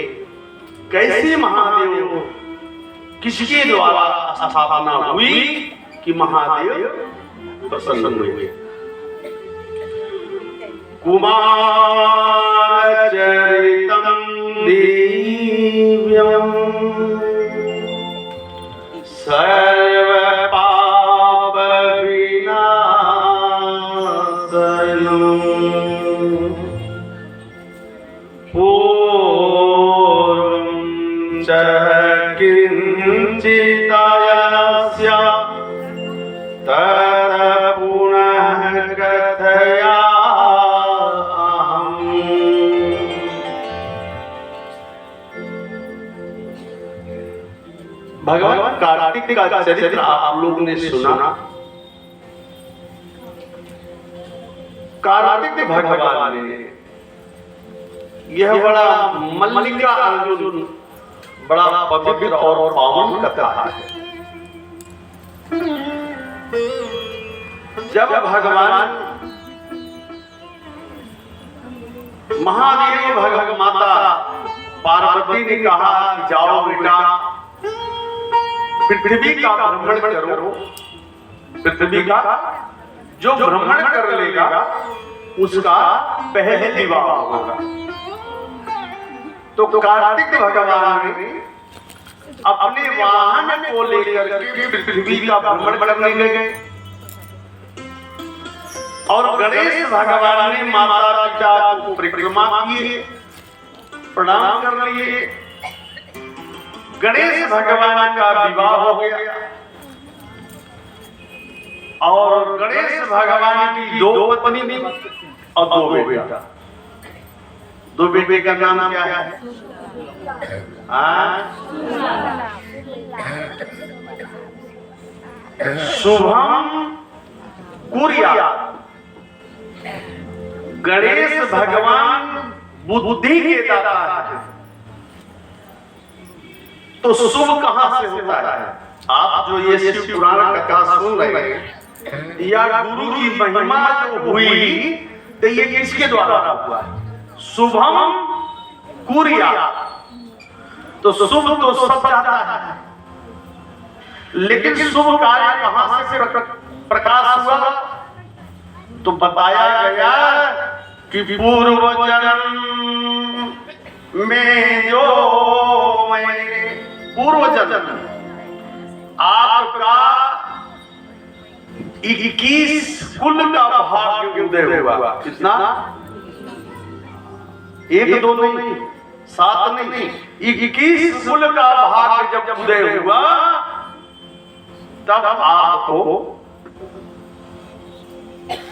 कैसे महादेव किसके द्वारा स्थापना हुई कि महादेव प्रसन्न हुए। कुमार चरितम दिव्यम सर्व पाप विनाशनम पूर्वं च किंचिदयस्य तत् पुनः कथयामि। भगवान कार्तिक का चरित्र आप लोगों ने सुना। कार्तिक भगवान ने यह बड़ा मल्लिका अर्जुन बड़ा पवित्र और पावन कथा है। जब भगवान महादेव भगवत माता पार्वती ने कहा कि जाओ बेटा पृथ्वी का भ्रमण करो, पृथ्वी का जो भ्रमण कर लेगा उसका पहले विवाह होगा। तो कार्तिक भगवान ने अपने वाहन को लेकर के पृथ्वी का भ्रमण करने गए और गणेश भगवान ने माता पिता को परिक्रमा किए, प्रणाम कर लिए। गणेश भगवान का विवाह हो गया और गणेश भगवान की दो पत्नी और दो बेटा। दो बेटे का नाम क्या है? शुभम कुरिया। गणेश भगवान बुद्धि के दाता है, तो शुभ कहां से होता है? आप जो ये शिव पुराण कथा सुन रहे हैं या गुरु की महिमा जो हुई तो ये किसके द्वारा हुआ है? शुभम कुरिया। तो शुभ तो सब चाहता है, लेकिन शुभ कार्य कहां से प्रकाश हुआ? तो बताया गया कि पूर्व जन्म में जो मैंने पूर्व जन्म आपका 21 कुल का भाग्य उदय हुआ। कितना? 1 2 नहीं, 7 नहीं, 21 कुल का भाग्य जब उदय हुआ तब आपको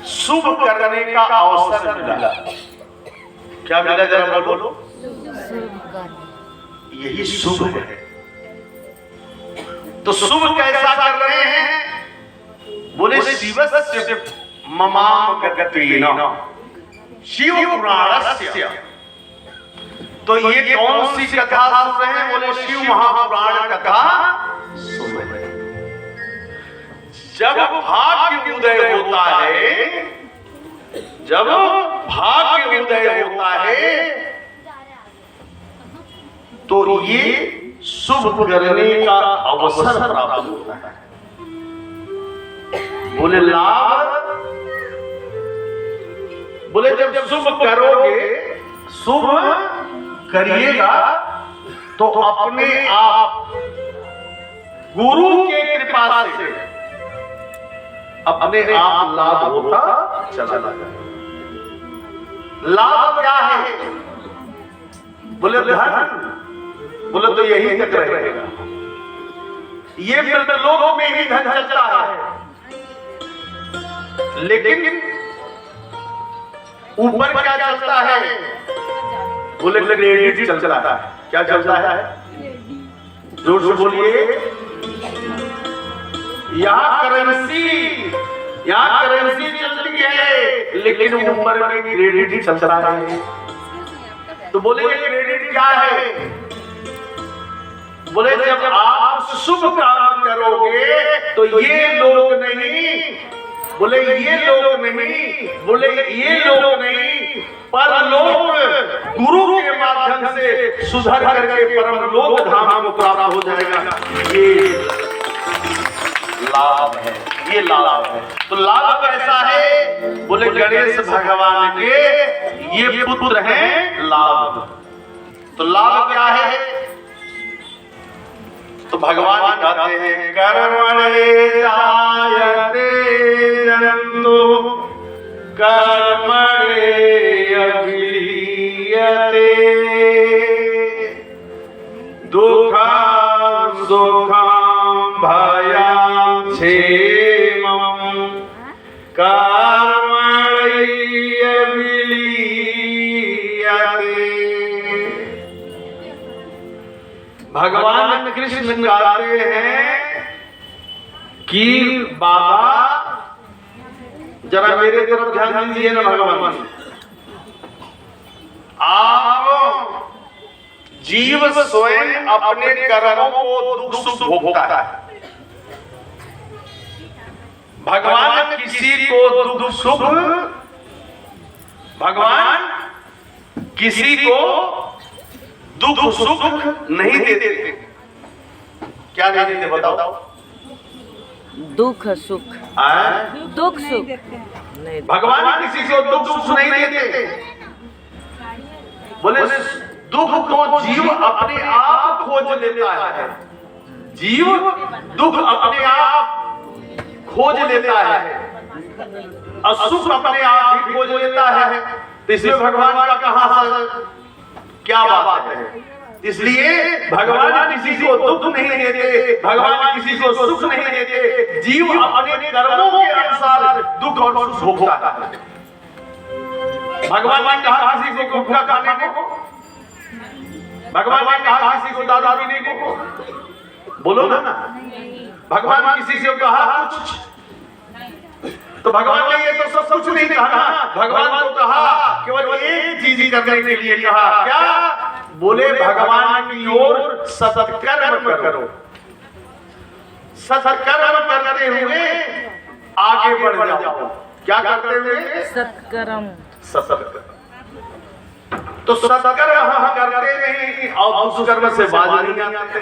शुभ करने का अवसर मिला। क्या मिला? जरा बोलो। यही शुभ है। तो शुभ कैसा कर रहे हैं? बोले शिवस्य ममाम गतेन शिव पुराणस्य। तो ये कौन सी कथा सुन रहे हैं? बोले शिव महापुराण कथा सुन रहे हैं। जब भाग्य उदय होता है, जब भाग्य उदय होता है तो ये शुभ करने का अवसर प्राप्त होता है। बोले लाभ, बोले जब शुभ करोगे, शुभ करिएगा तो अपने आप गुरु के कृपा से अपने आप लाभ होता चला जाएगा। लाभ क्या है? बोले धन। बोले तो यही तक रहेगा। ये लोग में ही धन चलता है, लेकिन ऊपर क्या चलता है? बोले क्रेडिट चलता है। क्या चलता है? जोर से बोलिए। यहाँ करेंसी चलती है, लेकिन ऊपर में क्रेडिट चलता है। तो बोले क्रेडिट क्या है? बोले जब आप शुभ काम करोगे तो ये लोग नहीं, बोले ये लोग नहीं, बोले ये लोग नहीं, परलोक गुरु के माध्यम से सुधर करके परम लोक धाम को प्राप्त हो जाएगा। ये लाभ है, ये लाभ है। तो लाभ कैसा है? बोले गणेश भगवान के ये पुत्र हैं लाभ। तो लाभ क्या है? तो भगवान कहते हैं कर्मणे जायते जन्तु कर्मणे अभिलीयते दुःखं सुखं भयं क्षेमं कर्मणे अभिलीयते। भगवान कृष्ण कहते हैं कि बाबा जरा मेरे तरफ ध्यान दीजिए ना भगवान, आप जीव स्वयं अपने कर्मों को दुख सुख भोगता है। भगवान किसी को दुख सुख, भगवान किसी को दुख सुख नहीं देते। क्या नहीं देते बताओ? दुख सुख, दुख सुख नहीं। भगवान किसी को दुख सुख नहीं देते। बोले दुख को जीव अपने आप खोज लेता है। जीव दुख अपने आप खोज लेता है और सुख अपने आप भी खोज लेता है। तो इसमें भगवान का कहां क्या बात है? इसलिए भगवान किसी को दुख नहीं देते, भगवान किसी को सुख नहीं देते। जीव अपने कर्मों के अनुसार दुख और सुख भोगता है। भगवान ने कहा किसी को गुटखा खाने को, भगवान ने कहा किसी को दारू पीने को, बोलो ना। भगवान किसी से कहा कुछ, तो भगवान ने ये तो सब कुछ नहीं कहा। भगवान को कहा केवल एक चीज करने के लिए कहा, क्या? बोले भगवान की ओर सत्कर्म करो। सत्कर्म करते हुए आगे बढ़ जाओ। क्या करते हुए? सत्कर्म। सत्कर्म। तो सत्कर्म हम करते नहीं और दुष्कर्म से बाज नहीं आते।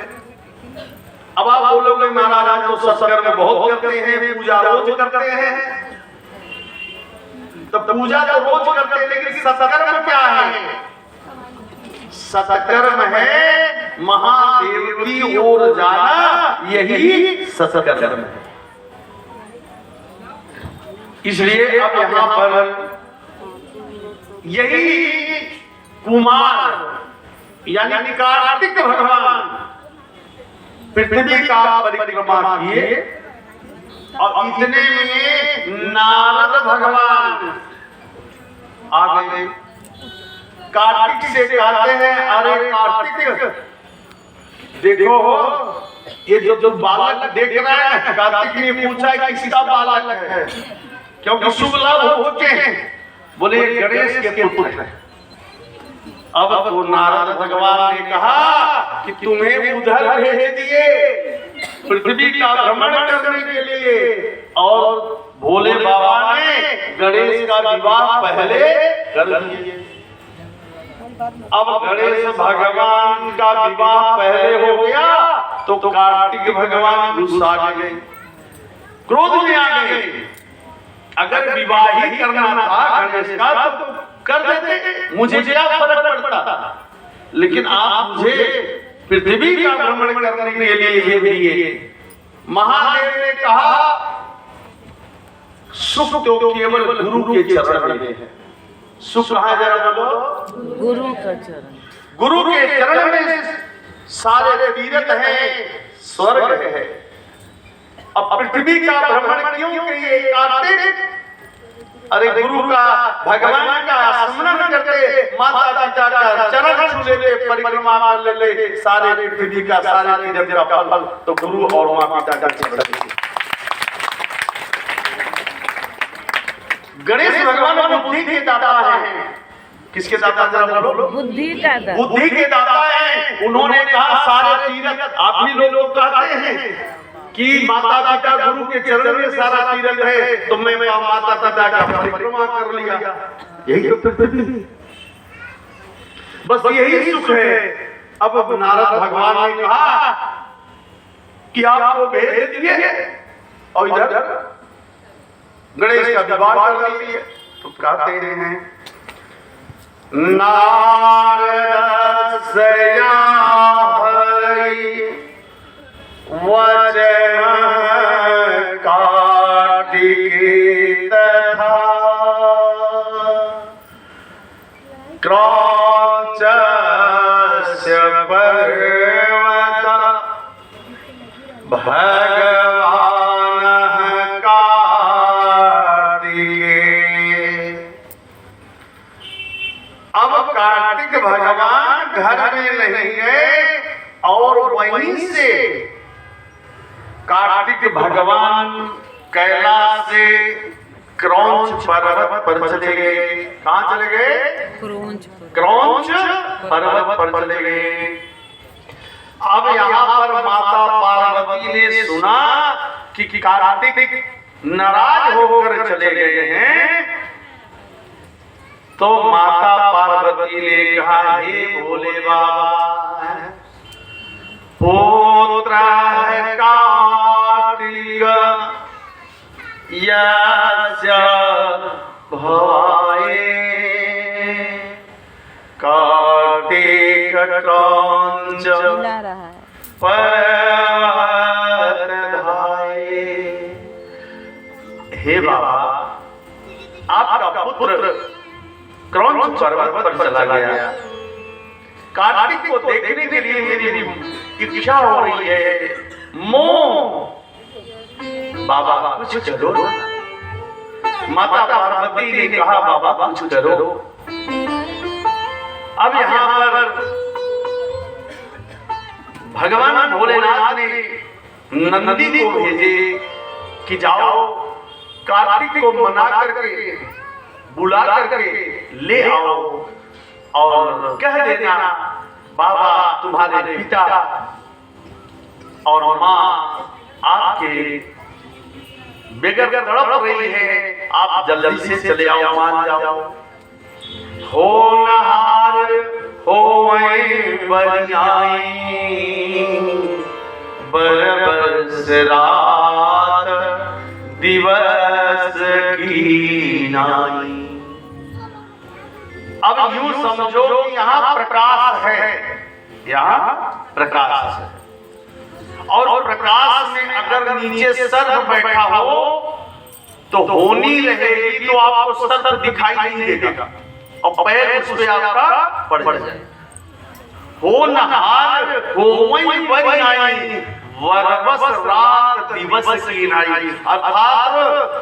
अब आप बोलोगे महाराज तो सत्कर्म बहुत करते हैं, पूजा रोज करते हैं। तो पूजा तो रोज करते हैं, लेकिन सत्कर्म क्या है? सत्कर्म है महादेव की ओर जाना, यही सत्कर्म है। इसलिए अब यहां पर यही कुमार यानी कार्तिक भगवान पृथ्वी का परिक्रमा किए और इतने में नारद भगवान आ गए। कार्तिक से कहते हैं, अरे कार्तिक देखो ये जो बालक देख रहा है। कार्तिक ने पूछा किसका बालक है, क्योंकि शुभ लाभ हो चुके हैं। बोले गणेश के पुत्र हैं। अब तो नारद भगवान ने कहा कि तुम्हें उधर भेज दिए पृथ्वी का भ्रमण करने के लिए, और भोले बाबा ने गणेश का विवाह पहले कर दिए। अब गणेश भगवान का विवाह पहले हो गया तो कार्तिक भगवान गुस्सा गए, क्रोध में आ गए। अगर विवाह ही करना था गणेश का तो कर देते, मुझे क्या फर्क पड़ता। लेकिन आप मुझे पृथ्वी का भ्रमण करने के लिए भेज दिए। महादेव ने कहा सुख तो केवल गुरु के चरण में है। सुख कहाँ जरा बोलो? गुरु का चरण। गुरु के चरण में सारे तीर्थ हैं, स्वर्ग है। अब पृथ्वी का भ्रमण क्यों किए कार्तिक? अरे गुरु का भगवान का स्मरण करते, माता पिता का चरण छू लेते, परिक्रमा कर लेते, सारे पृथ्वी का सारे तीर्थ का फल तो गुरु और माता पिता का चरण। गणेश भगवान बुद्धि के दाता हैं। किसके दाता जरा बोलो? बुद्धि का दाता। बुद्धि के दाता हैं। उन्होंने कहा सारे तीर्थ, आप ही लोग कहते हैं कि माता पिता गुरु के चरण में सारा तीर्थ है, तो मैं माता पिता का परिक्रमा कर लिया। यही तो पृथ्वी बस यही सुख है। अब नारद भगवान ने कहा कि आपको भेज दिए और इधर गणेश का विवाह कर दिए। तो कहते हैं नारद सया हरि वचन कार्तिकी तथा क्रौंचस्य पर्वत भगवान कार्तिकेय। अब कार्तिक भगवान घर में नहीं गए और वहीं से कार्तिक भगवान कैलाश से क्रौंच पर्वत पर चले गए। कहाँ चले गए? क्रौंच पर्वत पर चले गए। अब यहाँ पर माता पार्वती ने सुना कि कार्तिक नाराज होकर चले गए हैं, तो माता पार्वती ने कहा हे भोले बाबा, पुत्र कार्तिक यस्य भवाये कार्तिक क्रौंच पर्वत धाये। हे बाबा, आपका पुत्र क्रौंच पर्वत पर चला गया। कार्तिक को देखने के लिए मेरी इच्छा हो रही है। मोह बाबा कुछ करो। माता पार्वती ने कहा बाबा कुछ करो। अब यहाँ पर भगवान भोलेनाथ ने नंदी को भेजे कि जाओ कार्तिक को मना करके बुला करके ले आओ और कह देना बाबा तुम्हारे पिता और माँ आपके बेगर तड़प रही है, आप जल्दी से चले आओ, मान जाओ। हो नहार हो बरियाई बरबस रात दिवस की नाई। अब यूं समझो कि यहाँ प्रकाश है, यहाँ प्रकाश है, और प्रकाश में अगर नीचे सर्प बैठा हो तो होनी रहेगी, तो आपको सर्प दिखाई नहीं देगा और पैर उस पे आपका पड़ जाए। हो नहार हो बरियाई वरबस रात दिवस की नाई। अर्थात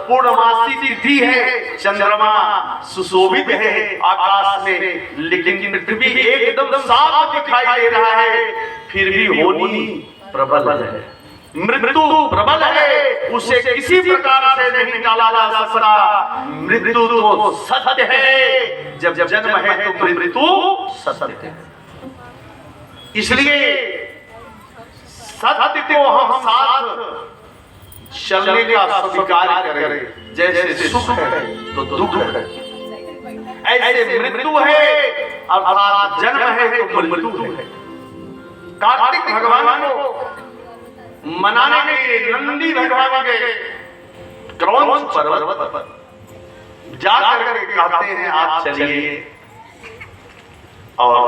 पूर्णमासी तिथि है, चंद्रमा सुशोभित है आकाश में, लेकिन पृथ्वी एकदम साफ दिखाई दे रहा है, फिर भी होनी प्रबल है, मृत्यु प्रबल है, उसे किसी प्रकार से नहीं टाला जा सकता। मृत्यु तो सत्य है, जब जन्म है तो मृत्यु सत्य है। इसलिए सत्य को हम साथ चलने का स्वीकार करें। जैसे सुख है तो दुख है, ऐसे मृत्यु है अर्थात जन्म है तो मृत्यु है। कार्तिक भगवान को मनाने के लिए नंदी भगवान के क्रौंच पर्वत पर जाकर के कहते हैं आप चलिए, और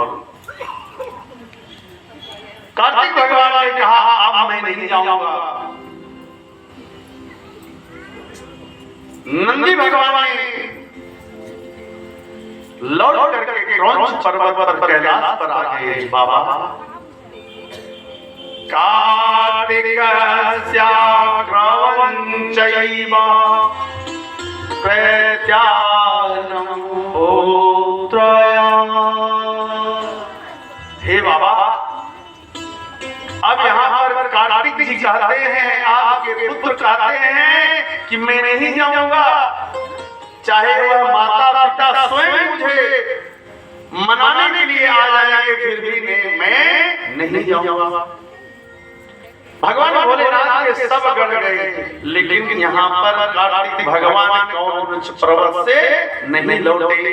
कार्तिक भगवान ने कहा अब मैं नहीं जाऊंगा। नंदी भगवान ने लौट करके क्रौंच पर्वत पर कैलाश पर आ गए। बाबा कार्तिकस्य क्रौंचैव प्रत्यानं पुत्रया। हे बाबा, अब यहाँ पर कार्तिक जी कहते हैं, आपके पुत्र कहते हैं कि मैं नहीं जाऊंगा, चाहे वह माता पिता स्वयं मुझे मनाने के लिए आ जाएंगे, फिर भी मैं नहीं जाऊंगा। भगवान भोलेनाथ के सब गण गए, लेकिन यहाँ पर कार्तिक भगवान क्रौंच पर्वत से नहीं लौटे।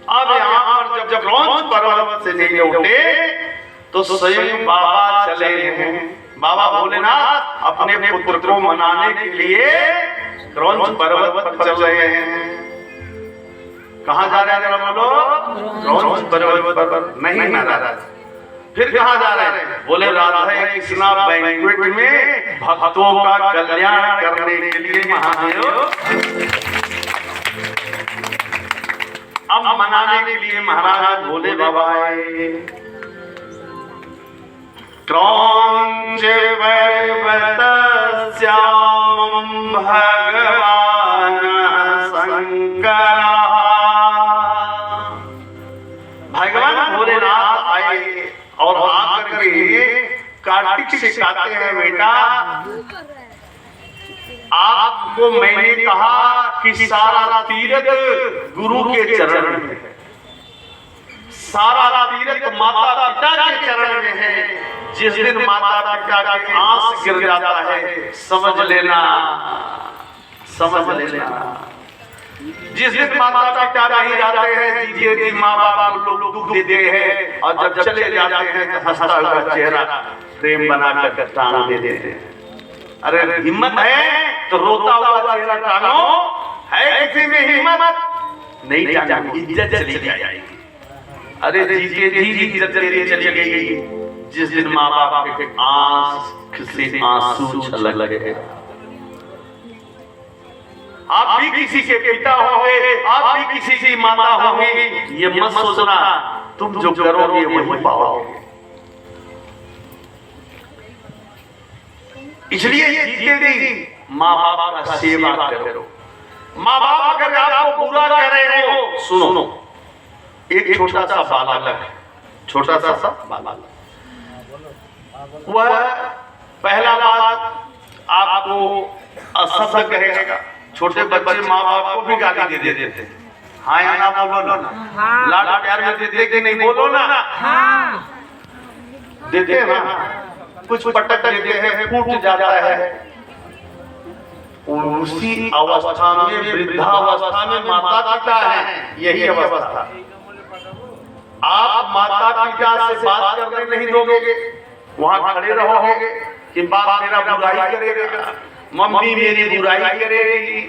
अब यहाँ पर जब क्रौंच पर्वत से नीचे उठे तो स्वयं बाबा चले हैं। बाबा भोलेनाथ अपने पुत्र को मनाने के लिए क्रौंच पर्वत पर चल रहे हैं। कहाँ जा रहे हैं बोलो? क्रौंच पर्वत पर नहीं महाराज। फिर कहाँ जा रहे हैं? बोले राधा कृष्णा बैंक्वेट में भक्तों का कल्याण करने के लिए महादेव अब मनाने के लिए महाराज भोले बाबा आए। क्रौंच पर्वतस्यां भगवान शंकर। भगवान भोलेनाथ आए और आकर के कार्तिक से कहते हैं बेटा आपको मैंने कहा कि सारा तीर्थ गुरु के चरण में है, सारा तीर्थ माता पिता के चरण में है। जिस दिन माता पिता के आंस गिर जाता है समझ लेना, समझ लेना। जिस दिन माता पिता नहीं जाते हैं जीते जी माँ बाप लोग दुख देते हैं और जब चले जाते हैं तो हंसता हुआ चेहरा प्रेम बनाकर टांग दे देते हैं। अरे हिम्मत है तो रोता हुआ चेहरा टांगो, है किसी में हिम्मत नहीं टांगो इज्जत चली जाएगी। अरे जीते जी इज्जत चली गई जिस दिन माँ बाप के आंख से आंसू छलक लगे। आप भी किसी के पिता होंगे, आप भी किसी की माता होंगे, ये मत सोचना तुम जो करोगे वही पाओगे। इसलिए जीते जी माँ बाप का सेवा करो। माँ बाप अगर आपको बुरा कह रहे हो सुनो, एक छोटा सा बालक, छोटा सा बालक, वह पहला बात आपको अशब्द कहेगा। छोटे बच्चे माँ बाप को भी गाली दे देते हैं। हाँ या ना बोलो ना, लाड प्यार में देते कि नहीं बोलो ना, देते हैं ना। कुछ पटक देते हैं, फूट जाता है। उसी अवस्था में वृद्धावस्था में माता पिता है, यही अवस्था। आप माता पिता से बात करने नहीं दोगे, वहां खड़े रहोगे कि बाप मेरा बुराई करेगा, मम्मी मेरी बुराई करेगी।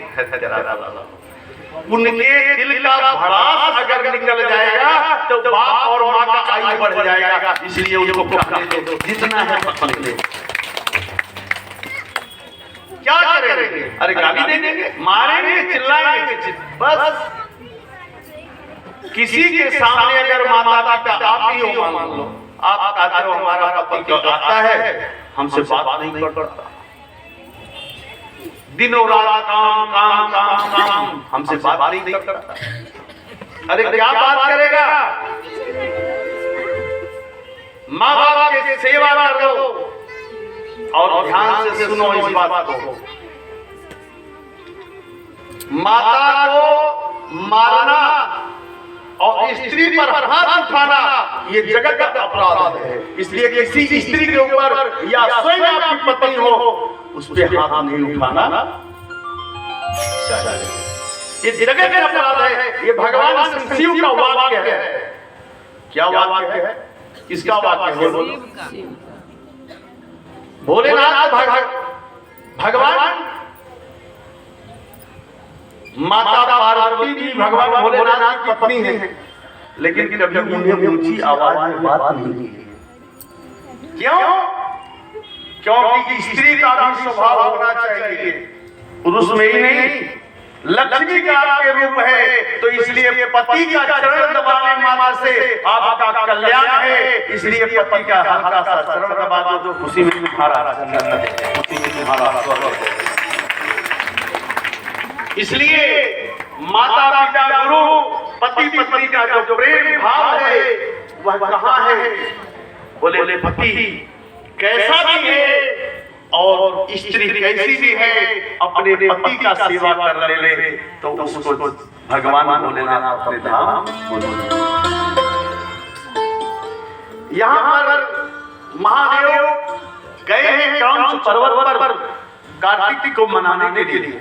उनके दिल का भड़ास अगर निकल जाएगा तो बाप और माँ का आयु बढ़ जाएगा। इसलिए उनको पकड़ने दो, जितना है पकड़ ले। क्या करेंगे? अरे गाली दे देंगे, मारेंगे, चिल्लाएंगे, बस। किसी के सामने अगर माता पिता आप ही हो, मान लो आप कहते हो हमारा पति आता है हमसे बात नहीं करता, दिनों रात काम काम काम काम, हमसे बात नहीं करता। अरे क्या बात करेगा? माँ बाप की सेवा करो और ध्यान से सुनो इस बात को। माता को मारना और स्त्री पर हाथ उठाना ये जगत का अपराध है। इसलिए किसी स्त्री के ऊपर या स्वयं आपकी पत्नी हो उस पे हाथ नहीं उठाना ये जगत का अपराध है। ये भगवान शिव का वाक्य है। क्या वाक्य है? किसका वाक्य है? बोलो। भोलेनाथ भगवान माता पार्वती भी भगवान भोलेनाथ की पत्नी है, लेकिन कभी उन्हें ऊंची आवाज में बात नहीं की। क्यों? क्योंकि स्त्री का भी स्वभाव होना चाहिए, पुरुष में ही नहीं। लक्ष्मी का आपके रूप है तो इसलिए पति का चरण दबाने माता से आपका कल्याण है। इसलिए पति का हल्का सा चरण दबा दो, खुशी में तुम्हारा खुशी में तुम्हारा स्वर्ग है। इसलिए माता पिता गुरु पति पत्नी का जो प्रेम भाव है वह कहाँ है? बोले पति कैसा भी है और स्त्री कैसी भी है, अपने पति का सेवा कर ले तो उसको भगवान भोलेनाथ अपने धाम बोले। यहाँ पर महादेव गए हैं क्रौंच पर्वत पर कार्तिक को मनाने के लिए।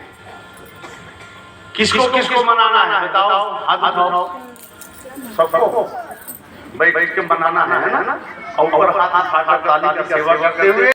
किसको किसको मनाना है बताओ, हाथ उठाओ। सबको बैठ के बनाना है ना, और ऊपर हाथ उठाकर ताली का सेवा करते हुए